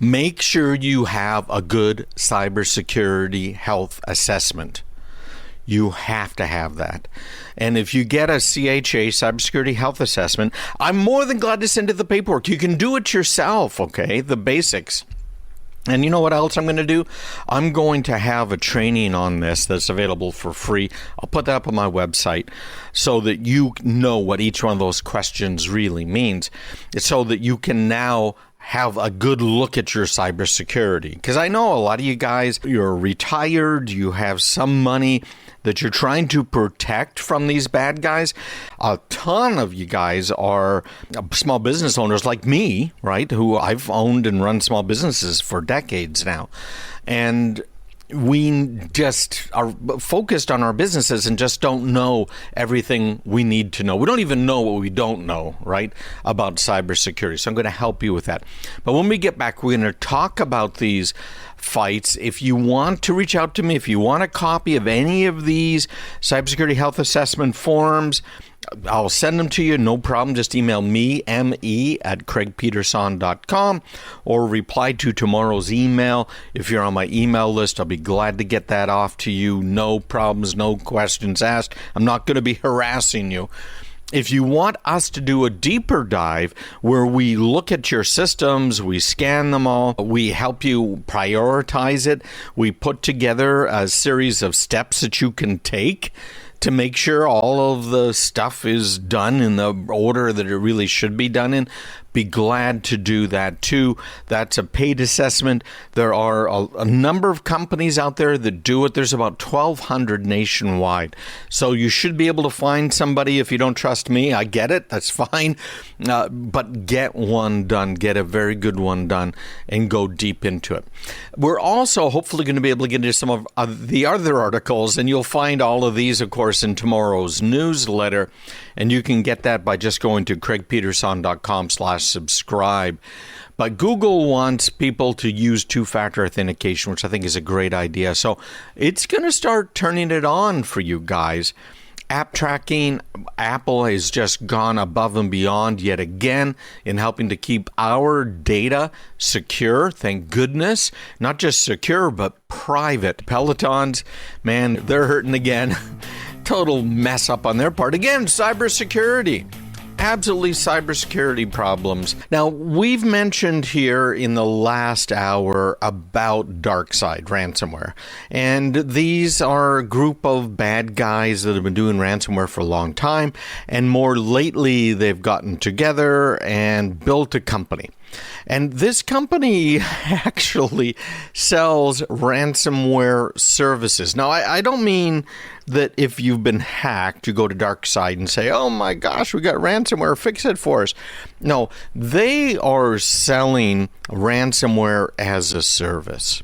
make sure you have a good cybersecurity health assessment. You have to have that. And if you get a CHA, Cybersecurity Health Assessment, I'm more than glad to send you the paperwork. You can do it yourself, okay? The basics. And you know what else I'm going to do? I'm going to have a training on this that's available for free. I'll put that up on my website so that you know what each one of those questions really means, so that you can now have a good look at your cybersecurity. Because I know a lot of you guys, you're retired, you have some money that you're trying to protect from these bad guys. A ton of you guys are small business owners like me, right? Who I've owned and run small businesses for decades now. And we just are focused on our businesses and just don't know everything we need to know. We don't even know what we don't know, right, about cybersecurity. So I'm going to help you with that. But when we get back, we're going to talk about these fights. If you want to reach out to me, if you want a copy of any of these cybersecurity health assessment forms, I'll send them to you, no problem. Just email me, me@craigpeterson.com, or reply to tomorrow's email. If you're on my email list, I'll be glad to get that off to you. No problems, no questions asked. I'm not going to be harassing you. If you want us to do a deeper dive where we look at your systems, we scan them all, we help you prioritize it, we put together a series of steps that you can take to make sure all of the stuff is done in the order that it really should be done in, be glad to do that too. That's a paid assessment. There are a number of companies out there that do it. There's about 1,200 nationwide. So you should be able to find somebody. If you don't trust me, I get it. That's fine. But get one done. Get a very good one done and go deep into it. We're also hopefully going to be able to get into some of the other articles, and you'll find all of these, of course, in tomorrow's newsletter. And you can get that by just going to craigpeterson.com/subscribe. But Google wants people to use two-factor authentication, which I think is a great idea. So it's going to start turning it on for you guys. App tracking, Apple has just gone above and beyond yet again in helping to keep our data secure. Thank goodness. Not just secure, but private. Pelotons, man, they're hurting again. Total mess up on their part. Again, cybersecurity. Absolutely cybersecurity problems. Now, we've mentioned here in the last hour about DarkSide ransomware. And these are a group of bad guys that have been doing ransomware for a long time. And more lately, they've gotten together and built a company. And this company actually sells ransomware services. Now, I don't mean that if you've been hacked, you go to DarkSide and say, oh my gosh, we got ransomware, fix it for us. No, they are selling ransomware as a service.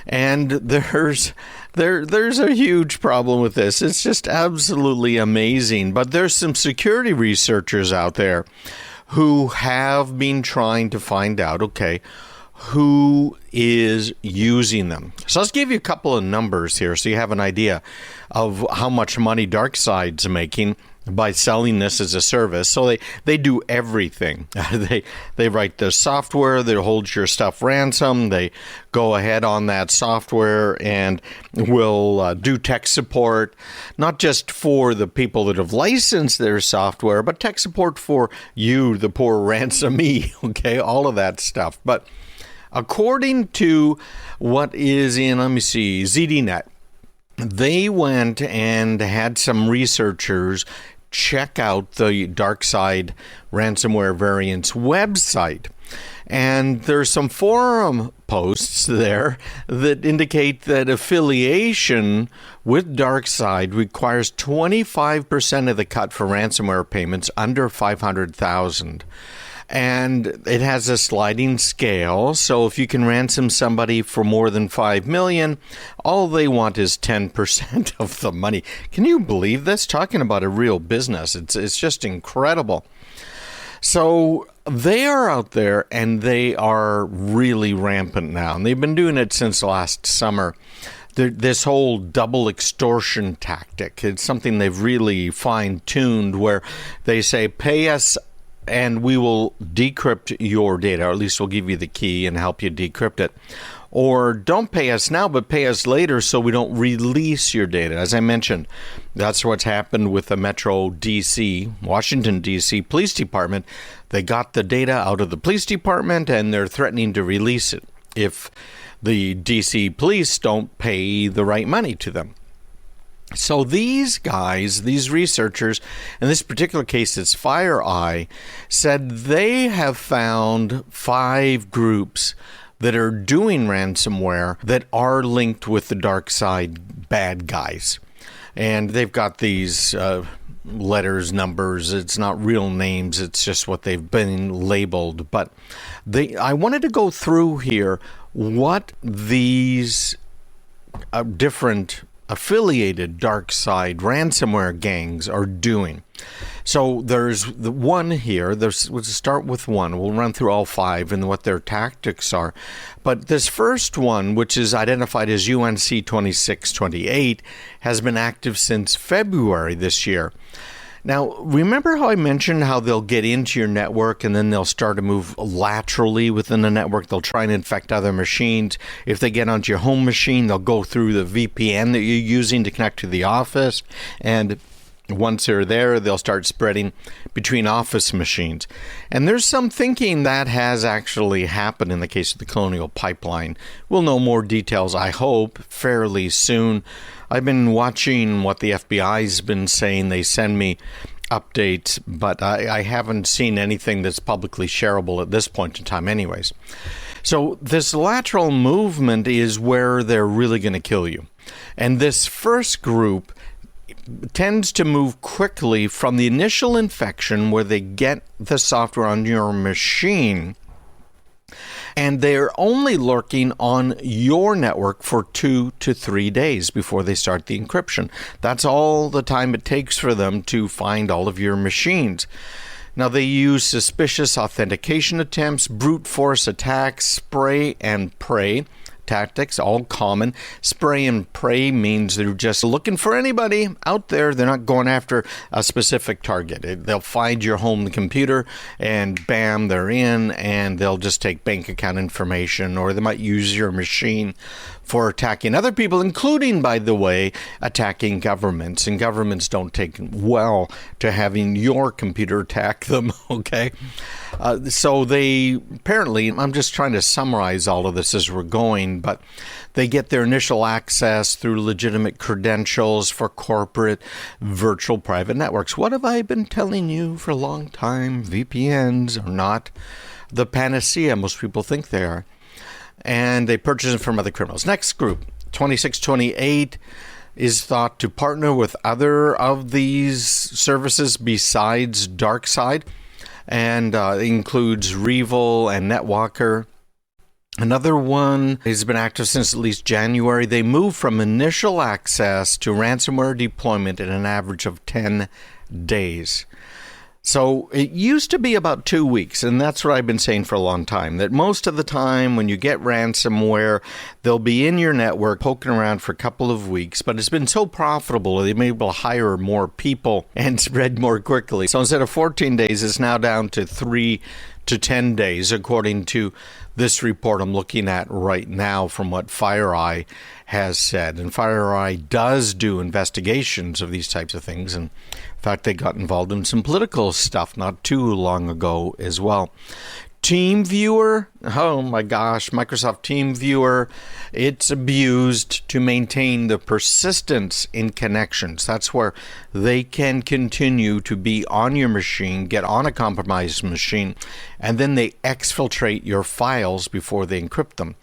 And there's a huge problem with this. It's just absolutely amazing. But there's some security researchers out there who have been trying to find out, okay, who is using them. So let's give you a couple of numbers here so you have an idea of how much money DarkSide's making by selling this as a service. So they do everything. They write the software that holds your stuff ransom. They go ahead on that software and will do tech support, not just for the people that have licensed their software, but tech support for you, the poor ransomee, okay, all of that stuff. But according to what is in, let me see, ZDNet, they went and had some researchers check out the DarkSide ransomware variants website. And there's some forum posts there that indicate that affiliation with DarkSide requires 25% of the cut for ransomware payments under $500,000. And it has a sliding scale, so if you can ransom somebody for more than $5 million, all they want is 10% of the money. Can you believe this? Talking about a real business. It's just incredible. So they are out there, and they are really rampant now, and they've been doing it since last summer. This whole double extortion tactic, it's something they've really fine-tuned, where they say, pay us and we will decrypt your data, or at least we'll give you the key and help you decrypt it. Or don't pay us now, but pay us later so we don't release your data. As I mentioned, that's what's happened with the Metro D.C., Washington, D.C. Police Department. They got the data out of the police department, and they're threatening to release it if the D.C. police don't pay the right money to them. So these guys, these researchers, in this particular case, it's FireEye, said they have found 5 groups that are doing ransomware that are linked with the DarkSide bad guys. And they've got these letters, numbers. It's not real names. It's just what they've been labeled. But I wanted to go through here what these different affiliated DarkSide ransomware gangs are doing. So there's the one here. We'll start with one. We'll run through all 5 and what their tactics are. But this first one, which is identified as UNC 2628, has been active since February this year. Now, remember how I mentioned how they'll get into your network and then they'll start to move laterally within the network? They'll try and infect other machines. If they get onto your home machine, they'll go through the VPN that you're using to connect to the office. And once they're there, they'll start spreading between office machines. And there's some thinking that has actually happened in the case of the Colonial Pipeline. We'll know more details, I hope, fairly soon. I've been watching what the FBI's been saying. They send me updates, but I haven't seen anything that's publicly shareable at this point in time anyways. So this lateral movement is where they're really going to kill you. And this first group tends to move quickly from the initial infection where they get the software on your machine, and they're only lurking on your network for 2 to 3 days before they start the encryption. That's all the time it takes for them to find all of your machines. Now, they use suspicious authentication attempts, brute force attacks, spray and pray. tactics, all common. Spray and pray means they're just looking for anybody out there. They're not going after a specific target. They'll find your home computer and bam, they're in, and they'll just take bank account information, or they might use your machine for attacking other people, including, by the way, attacking governments. And governments don't take well to having your computer attack them, okay? So they apparently, I'm just trying to summarize all of this as we're going, but they get their initial access through legitimate credentials for corporate virtual private networks. What have I been telling you for a long time? VPNs are not the panacea most people think they are. And they purchase them from other criminals. Next group, 2628, is thought to partner with other of these services besides DarkSide, and includes Revil and NetWalker. Another one has been active since at least January. They move from initial access to ransomware deployment in an average of 10 days. So it used to be about 2 weeks, and that's what I've been saying for a long time, that most of the time when you get ransomware, they'll be in your network poking around for a couple of weeks, but it's been so profitable, they've been able to hire more people and spread more quickly. So instead of 14 days, it's now down to 3 to 10 days, according to this report I'm looking at right now from what FireEye has said. And FireEye does do investigations of these types of things, and in fact, they got involved in some political stuff not too long ago as well. TeamViewer, oh my gosh, Microsoft TeamViewer, it's abused to maintain the persistence in connections. That's where they can continue to be on your machine, get on a compromised machine, and then they exfiltrate your files before they encrypt them.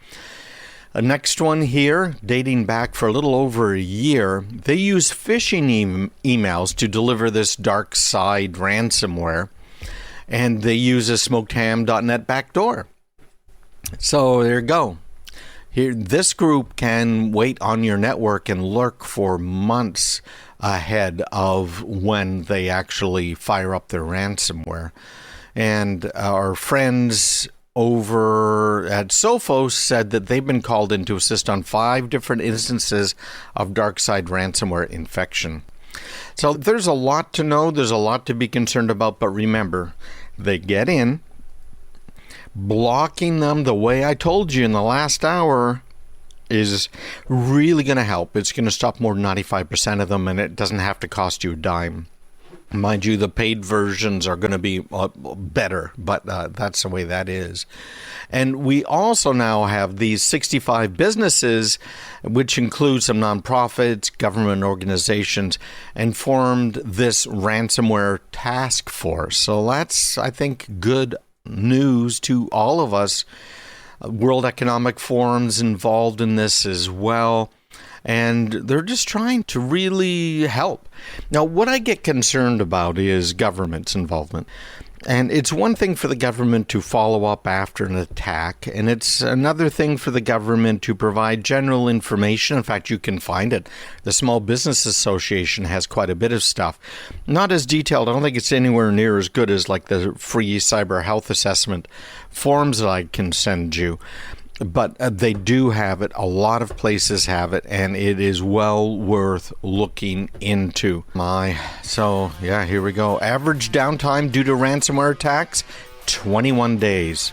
Next one here, dating back for a little over a year, they use phishing emails to deliver this dark side ransomware, and they use a smoked-ham.net backdoor. So there you go. Here, this group can wait on your network and lurk for months ahead of when they actually fire up their ransomware. And our friends over at Sophos said that they've been called in to assist on 5 different instances of dark-side ransomware infection. So there's a lot to know, there's a lot to be concerned about, but remember, they get in. Blocking them the way I told you in the last hour is really going to help. It's going to stop more than 95% of them, and it doesn't have to cost you a dime. Mind you, the paid versions are going to be better, but that's the way that is. And we also now have these 65 businesses, which include some nonprofits, government organizations, and formed this ransomware task force. So that's, I think, good news to all of us. World Economic Forum's involved in this as well. And they're just trying to really help. Now, what I get concerned about is government's involvement. And it's one thing for the government to follow up after an attack, and it's another thing for the government to provide general information. In fact, you can find it. The Small Business Association has quite a bit of stuff. Not as detailed. I don't think it's anywhere near as good as like the free cyber health assessment forms that I can send you. But they do have it. A lot of places have it, and it is well worth looking into. So, yeah, here we go. Average downtime due to ransomware attacks, 21 days.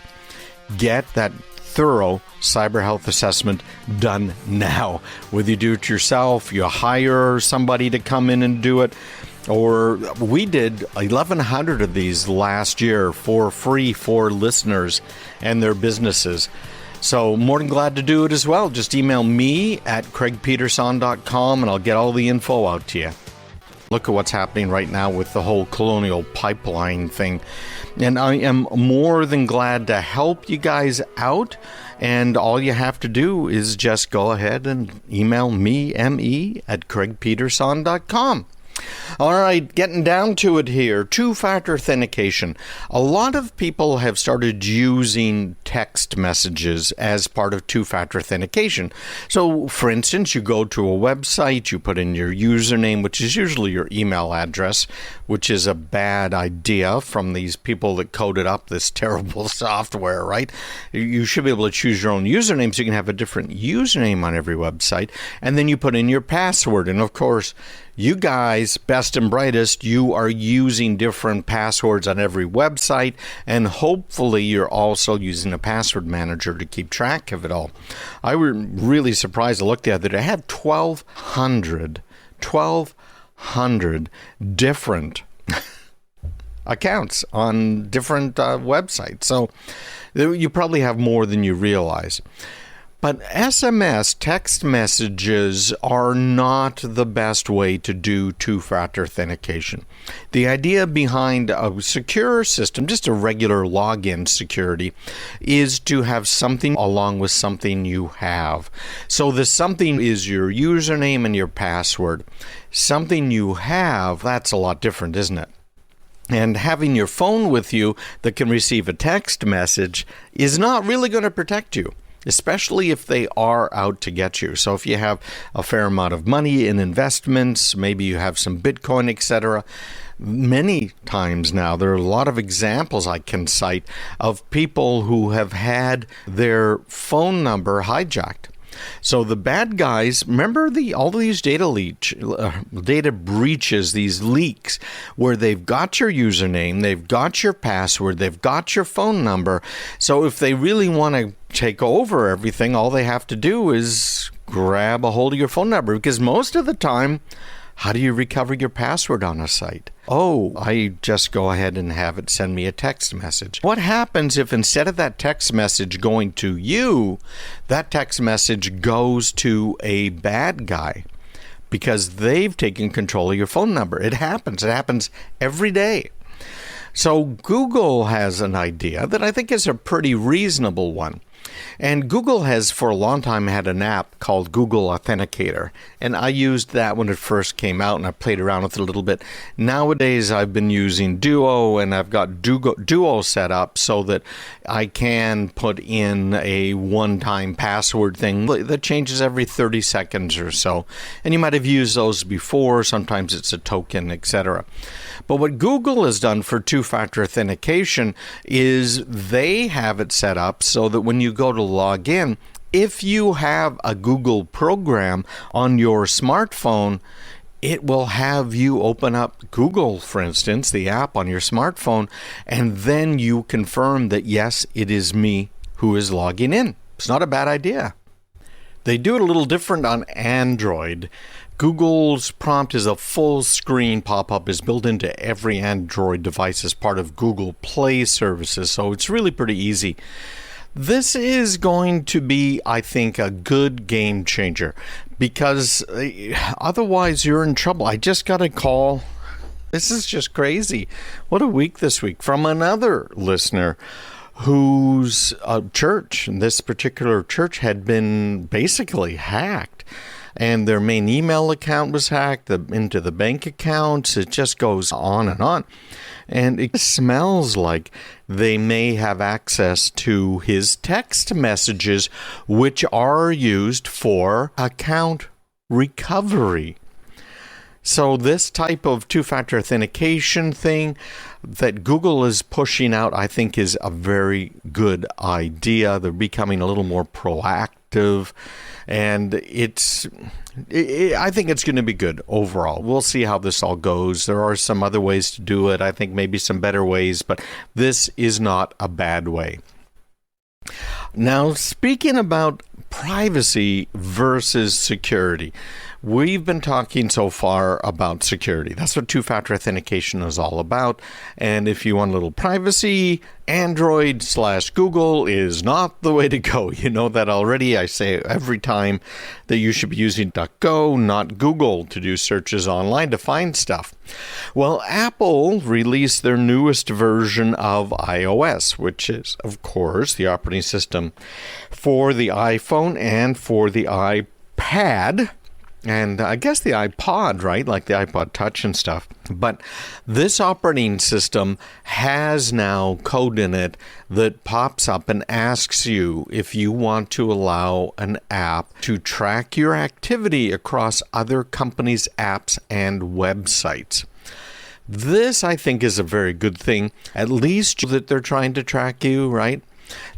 Get that thorough cyber health assessment done now. Whether you do it yourself, you hire somebody to come in and do it, or we did 1,100 of these last year for free for listeners and their businesses. So more than glad to do it as well. Just email me at craigpeterson.com and I'll get all the info out to you. Look at what's happening right now with the whole Colonial Pipeline thing. And I am more than glad to help you guys out. And all you have to do is just go ahead and email me, me, at craigpeterson.com. All right, getting down to it here. Two-factor authentication. A lot of people have started using text messages as part of two-factor authentication. So, for instance, you go to a website, you put in your username, which is usually your email address, which is a bad idea from these people that coded up this terrible software, right? You should be able to choose your own username so you can have a different username on every website. And then you put in your password. And of course, you guys, best and brightest, you are using different passwords on every website, and hopefully you're also using a password manager to keep track of it all. I was really surprised. I looked the other day. I had 1,200 different accounts on different websites. So you probably have more than you realize. But SMS, text messages, are not the best way to do two-factor authentication. The idea behind a secure system, just a regular login security, is to have something along with something you have. So the something is your username and your password. Something you have, that's a lot different, isn't it? And having your phone with you that can receive a text message is not really going to protect you, especially if they are out to get you. So if you have a fair amount of money in investments, maybe you have some Bitcoin, etc., many times now, there are a lot of examples I can cite of people who have had their phone number hijacked. So the bad guys, remember all these data breaches, these leaks, where they've got your username, they've got your password, they've got your phone number. So if they really want to take over everything, all they have to do is grab a hold of your phone number, because most of the time, how do you recover your password on a site? Oh, I just go ahead and have it send me a text message. What happens if instead of that text message going to you, that text message goes to a bad guy because they've taken control of your phone number? It happens. It happens every day. So Google has an idea that I think is a pretty reasonable one. And Google has for a long time had an app called Google Authenticator. And I used that when it first came out, and I played around with it a little bit. Nowadays, I've been using Duo, and I've got Duo set up so that I can put in a one-time password thing that changes every 30 seconds or so. And you might have used those before. Sometimes it's a token, etc. But what Google has done for two-factor authentication is they have it set up so that when you go to log in, if you have a Google program on your smartphone, it will have you open up Google, for instance, the app on your smartphone, and then you confirm that, yes, it is me who is logging in. It's not a bad idea. They do it a little different on Android. Google's prompt is a full screen pop-up, is built into every Android device as part of Google Play services, so it's really pretty easy. This is going to be, I think, a good game changer, because otherwise you're in trouble. I just got a call. This is just crazy. What a week this week, from another listener whose church, this particular church, had been basically hacked. And their main email account was hacked, into the bank accounts. It just goes on and on. And it smells like they may have access to his text messages, which are used for account recovery. So this type of two-factor authentication thing that Google is pushing out, I think, is a very good idea. They're becoming a little more proactive, and I think it's going to be good overall. We'll see how this all goes. There are some other ways to do it. I think maybe some better ways, but this is not a bad way. Now, speaking about privacy versus security, we've been talking so far about security. That's what two-factor authentication is all about. And if you want a little privacy, Android/Google is not the way to go. You know that already. I say every time that you should be using DuckDuckGo, not Google, to do searches online to find stuff. Well, Apple released their newest version of iOS, which is, of course, the operating system for the iPhone and for the iPad. and I guess the iPod, right? Like the iPod Touch and stuff. But this operating system has now code in it that pops up and asks you if you want to allow an app to track your activity across other companies' apps and websites. This, I think, is a very good thing, at least that they're trying to track you, right?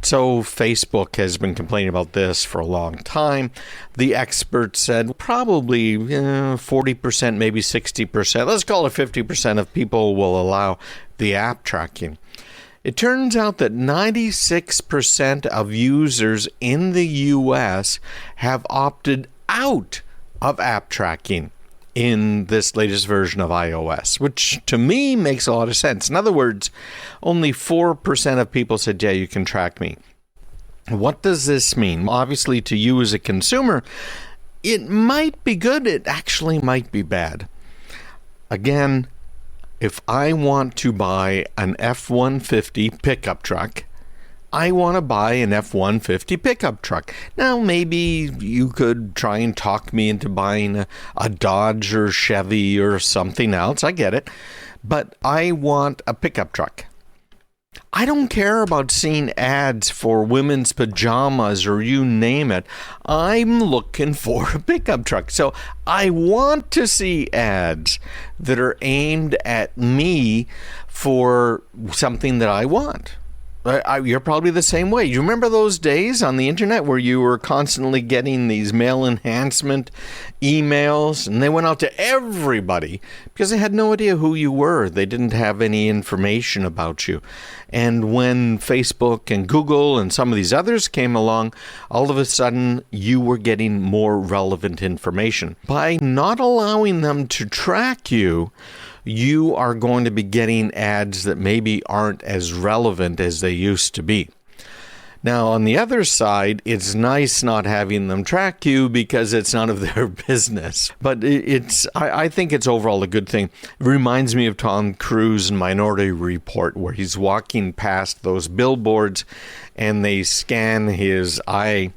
So Facebook has been complaining about this for a long time. The experts said probably 40%, maybe 60%. Let's call it 50% of people will allow the app tracking. It turns out that 96% of users in the US have opted out of app tracking in this latest version of iOS, which to me makes a lot of sense. In other words, only 4% of people said, yeah, you can track me. What does this mean? Obviously, to you as a consumer, it might be good. It actually might be bad. Again, if I want to buy an F-150 pickup truck, I want to buy an F-150 pickup truck. Now, maybe you could try and talk me into buying a Dodge or Chevy or something else. I get it. But I want a pickup truck. I don't care about seeing ads for women's pajamas or you name it. I'm looking for a pickup truck. So I want to see ads that are aimed at me for something that I want. You're probably the same way. You remember those days on the internet where you were constantly getting these mail enhancement emails, and they went out to everybody because they had no idea who you were. They didn't have any information about you. And when Facebook and Google and some of these others came along, all of a sudden you were getting more relevant information. By not allowing them to track you, you are going to be getting ads that maybe aren't as relevant as they used to be. Now, on the other side, it's nice not having them track you because it's none of their business. But I think it's overall a good thing. It reminds me of Tom Cruise in Minority Report, where he's walking past those billboards and they scan his eye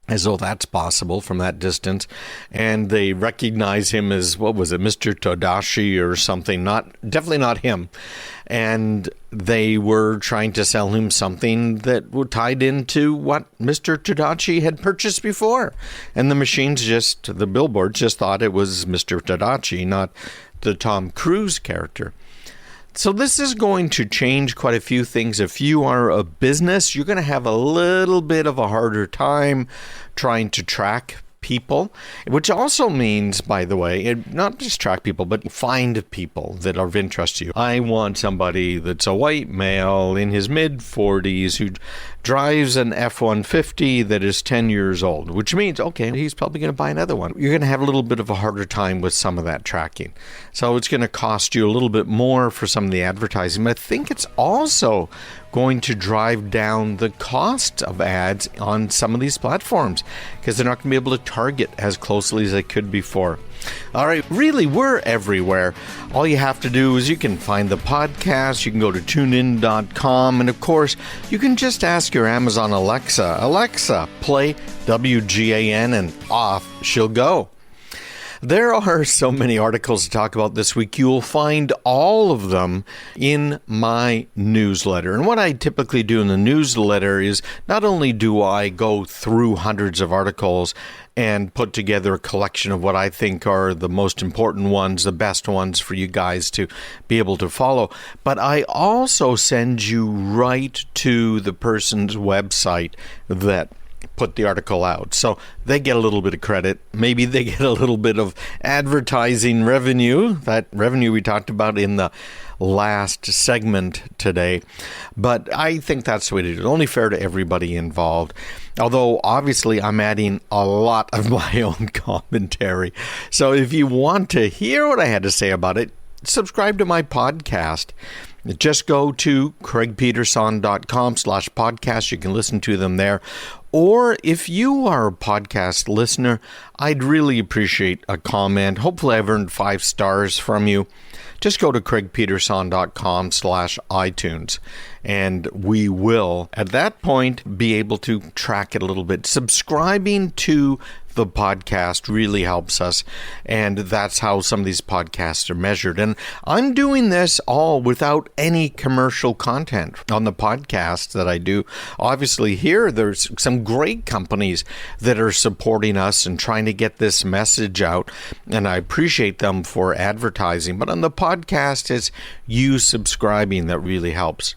as though that's possible from that distance, and they recognize him as, what was it, Mr. Tadashi or something, definitely not him, and they were trying to sell him something that was tied into what Mr. Tadashi had purchased before, and the billboards just thought it was Mr. Tadashi, not the Tom Cruise character. So this is going to change quite a few things. If you are a business, you're going to have a little bit of a harder time trying to track people, which also means, by the way, not just track people, but find people that are of interest to you. I want somebody that's a white male in his mid-40s who drives an F-150 that is 10 years old, which means, okay, he's probably going to buy another one. You're going to have a little bit of a harder time with some of that tracking. So it's going to cost you a little bit more for some of the advertising. But I think it's also going to drive down the cost of ads on some of these platforms because they're not going to be able to target as closely as they could before. All right, really, we're everywhere. All you have to do is you can find the podcast, you can go to tunein.com, and of course, you can just ask your Amazon Alexa, play WGAN, and off she'll go. There are so many articles to talk about this week. You'll find all of them in my newsletter. And what I typically do in the newsletter is not only do I go through hundreds of articles and put together a collection of what I think are the most important ones, the best ones for you guys to be able to follow, but I also send you right to the person's website that put the article out. So they get a little bit of credit. Maybe they get a little bit of advertising revenue, that revenue we talked about in the last segment today. But I think that's the way to do it. Only fair to everybody involved. Although, obviously, I'm adding a lot of my own commentary. So if you want to hear what I had to say about it, subscribe to my podcast. Just go to craigpeterson.com/podcast. You can listen to them there. Or if you are a podcast listener, I'd really appreciate a comment. Hopefully I've earned 5 stars from you. Just go to craigpeterson.com/iTunes, and we will, at that point, be able to track it a little bit. Subscribing to the podcast really helps us, and that's how some of these podcasts are measured. And I'm doing this all without any commercial content on the podcast that I do. Obviously, here there's some great companies that are supporting us and trying to get this message out, and I appreciate them for advertising. But on the podcast, it's you subscribing that really helps.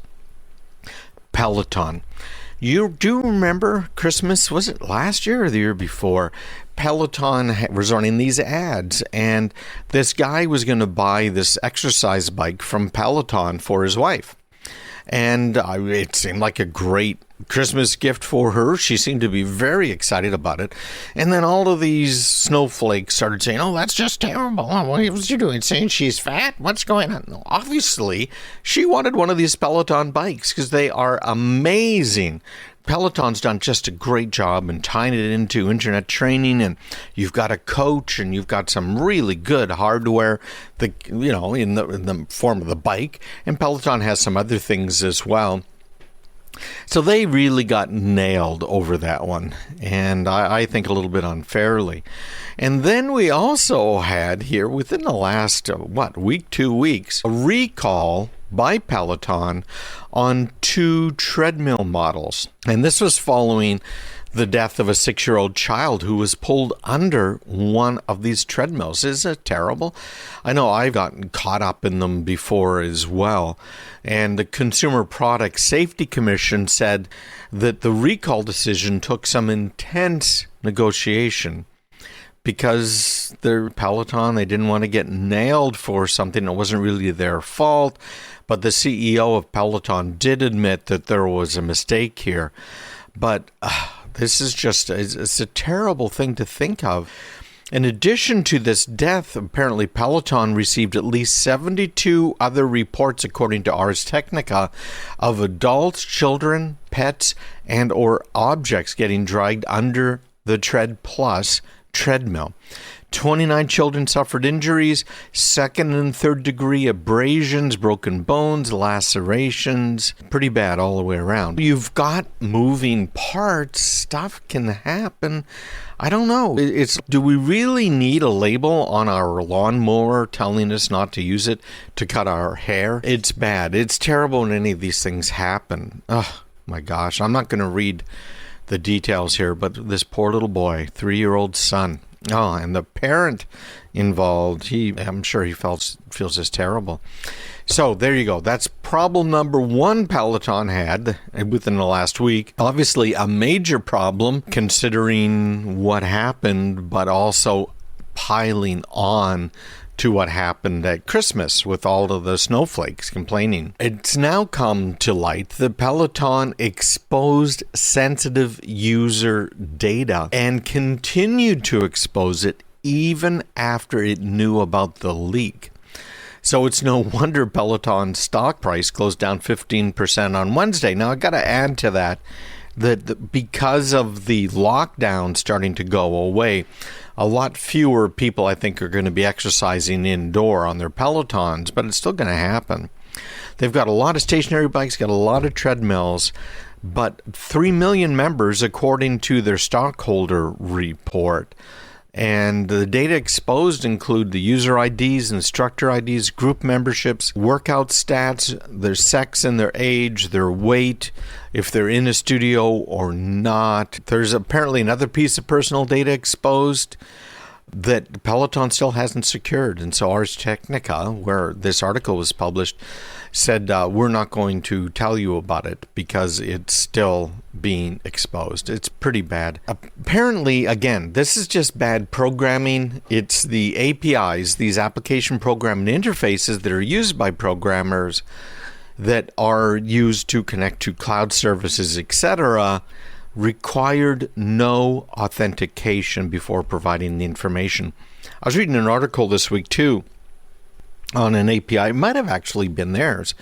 Peloton. You do remember Christmas, was it last year or the year before? Peloton was running these ads, and this guy was going to buy this exercise bike from Peloton for his wife. And it seemed like a great Christmas gift for her. She seemed to be very excited about it. And then all of these snowflakes started saying, oh, that's just terrible. What was you doing? Saying she's fat? What's going on? No, obviously, she wanted one of these Peloton bikes because they are amazing. Peloton's done just a great job in tying it into internet training, and you've got a coach, and you've got some really good hardware, in the form of the bike. And Peloton has some other things as well. So they really got nailed over that one, and I think a little bit unfairly. And then we also had here, within the last, week, 2 weeks, a recall by Peloton on 2 treadmill models. And this was following the death of a 6-year-old child who was pulled under one of these treadmills. Isn't it terrible? I know I've gotten caught up in them before as well. And the Consumer Product Safety Commission said that the recall decision took some intense negotiation because they're Peloton. They didn't want to get nailed for something that wasn't really their fault. But the CEO of Peloton did admit that there was a mistake here. But this is it's a terrible thing to think of. In addition to this death, apparently Peloton received at least 72 other reports, according to Ars Technica, of adults, children, pets, and or objects getting dragged under the Tread Plus treadmill. 29 children suffered injuries, 2nd and 3rd degree abrasions, broken bones, lacerations. Pretty bad all the way around. You've got moving parts. Stuff can happen. I don't know. Do we really need a label on our lawnmower telling us not to use it to cut our hair? It's bad. It's terrible when any of these things happen. Oh, my gosh. I'm not going to read the details here, but this poor little boy, 3-year-old son. Oh, and the parent involved, I'm sure he feels just terrible. So there you go. That's problem number 1 Peloton had within the last week. Obviously a major problem considering what happened, but also piling on to what happened at Christmas with all of the snowflakes complaining. It's now come to light that Peloton exposed sensitive user data and continued to expose it even after it knew about the leak. So it's no wonder Peloton's stock price closed down 15% on Wednesday. Now, I got to add to that because of the lockdown starting to go away, a lot fewer people, I think, are going to be exercising indoor on their Pelotons, but it's still going to happen. They've got a lot of stationary bikes, got a lot of treadmills, but 3 million members, according to their stockholder report. And the data exposed include the user IDs, instructor IDs, group memberships, workout stats, their sex and their age, their weight, if they're in a studio or not. There's apparently another piece of personal data exposed that Peloton still hasn't secured. And so Ars Technica, where this article was published, said, we're not going to tell you about it because it's still being exposed. It's pretty bad. Apparently, again, this is just bad programming. It's the APIs, these application programming interfaces that are used by programmers that are used to connect to cloud services, etc., required no authentication before providing the information. I was reading an article this week, too, on an API. It might have actually been theirs.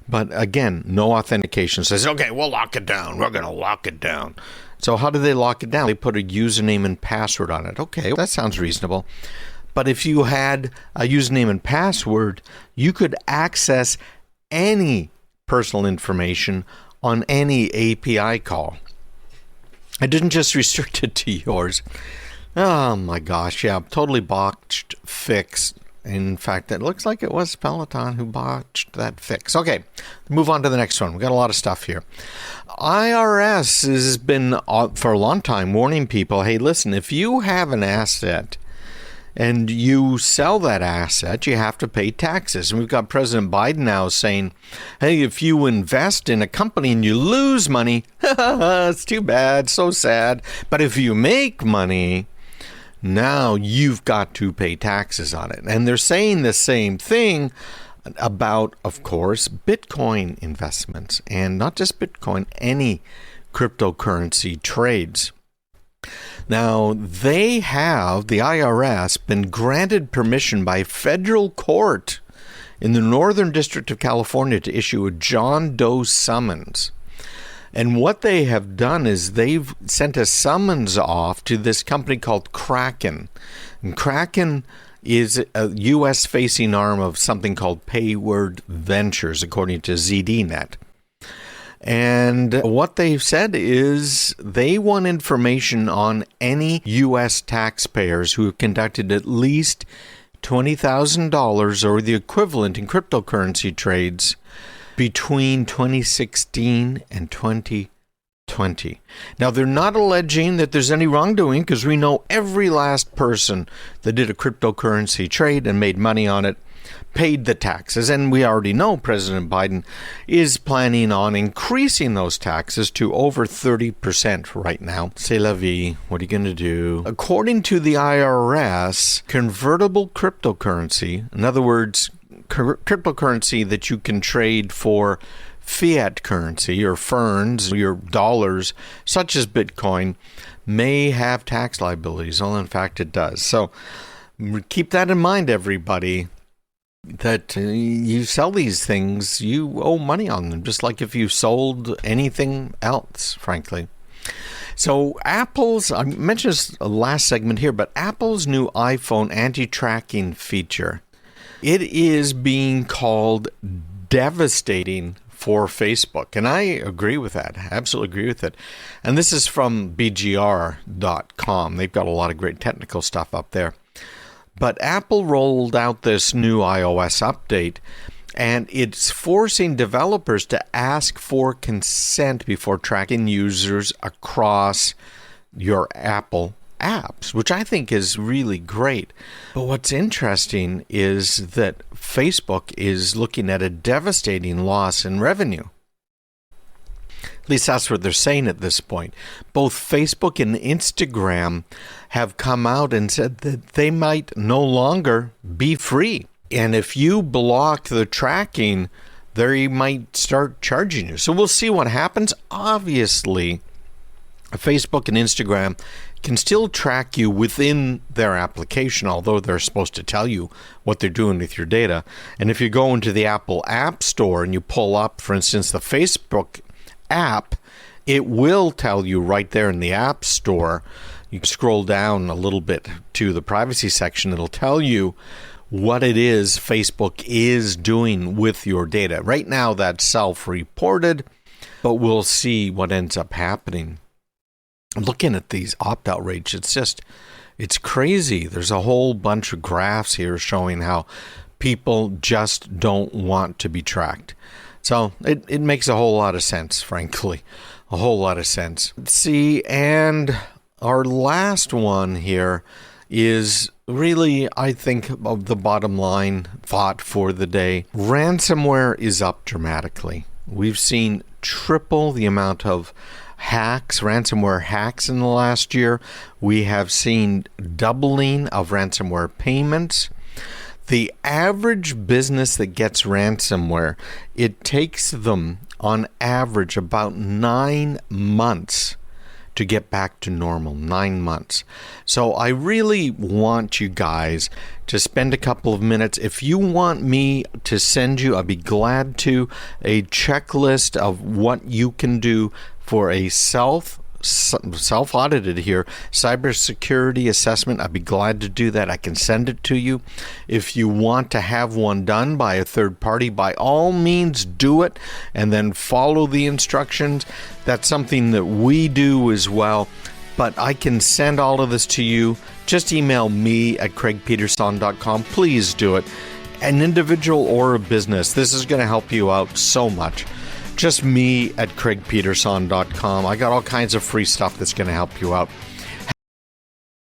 But again, no authentication. Says, okay, we'll lock it down. We're going to lock it down. So how do they lock it down? They put a username and password on it. Okay, that sounds reasonable. But if you had a username and password, you could access any personal information on any API call. I didn't just restrict it to yours. Oh my gosh, yeah, totally botched fix. In fact, it looks like it was Peloton who botched that fix. Okay, move on to the next one. We've got a lot of stuff here. IRS has been, for a long time, warning people, hey, listen, if you have an asset and you sell that asset, you have to pay taxes. And we've got President Biden now saying, hey, if you invest in a company and you lose money, it's too bad, so sad. But if you make money, now you've got to pay taxes on it. And they're saying the same thing about, of course, Bitcoin investments. And not just Bitcoin, any cryptocurrency trades. Now, they have, the IRS, been granted permission by federal court in the Northern District of California to issue a John Doe summons. And what they have done is they've sent a summons off to this company called Kraken. And Kraken is a U.S.-facing arm of something called Payward Ventures, according to ZDNet. And what they've said is they want information on any U.S. taxpayers who have conducted at least $20,000 or the equivalent in cryptocurrency trades between 2016 and 2020. Now, they're not alleging that there's any wrongdoing because we know every last person that did a cryptocurrency trade and made money on it paid the taxes. And we already know President Biden is planning on increasing those taxes to over 30% right now. C'est la vie. What are you going to do? According to the IRS, convertible cryptocurrency, in other words, cryptocurrency that you can trade for fiat currency or ferns, your dollars, such as Bitcoin, may have tax liabilities. Well, in fact, it does. So keep that in mind, everybody, that you sell these things, you owe money on them, just like if you sold anything else, frankly. So Apple's, I mentioned this last segment here, but Apple's new iPhone anti-tracking feature, it is being called devastating for Facebook. And I agree with that. Absolutely agree with it. And this is from BGR.com. They've got a lot of great technical stuff up there. But Apple rolled out this new iOS update, and it's forcing developers to ask for consent before tracking users across your Apple apps, which I think is really great. But what's interesting is that Facebook is looking at a devastating loss in revenue. At least that's what they're saying at this point. Both Facebook and Instagram have come out and said that they might no longer be free. And if you block the tracking, they might start charging you. So we'll see what happens. Obviously, Facebook and Instagram can still track you within their application, although they're supposed to tell you what they're doing with your data. And if you go into the Apple App Store and you pull up, for instance, the Facebook app, it will tell you right there in the App Store. You scroll down a little bit to the privacy section, it'll tell you what it is Facebook is doing with your data. Right now, that's self-reported, but we'll see what ends up happening. Looking at these opt-out rates, it's crazy. There's a whole bunch of graphs here showing how people just don't want to be tracked. So it makes a whole lot of sense, frankly. A whole lot of sense. See, and our last one here is really, I think, of the bottom line thought for the day. Ransomware is up dramatically. We've seen triple the amount of hacks, ransomware hacks in the last year. We have seen doubling of ransomware payments. The average business that gets ransomware, it takes them on average about 9 months to get back to normal. 9 months. So I really want you guys to spend a couple of minutes. If you want me to send you, I'd be glad to, a checklist of what you can do for a self-audited here cybersecurity assessment. I'd be glad to do that. I can send it to you. If you want to have one done by a third party, by all means do it and then follow the instructions. That's something that we do as well. but I can send all of this to you. Just email me at craigpeterson.com. Please do it. An individual or a business, this is going to help you out so much. Just me at craigpeterson.com. I got all kinds of free stuff that's going to help you out.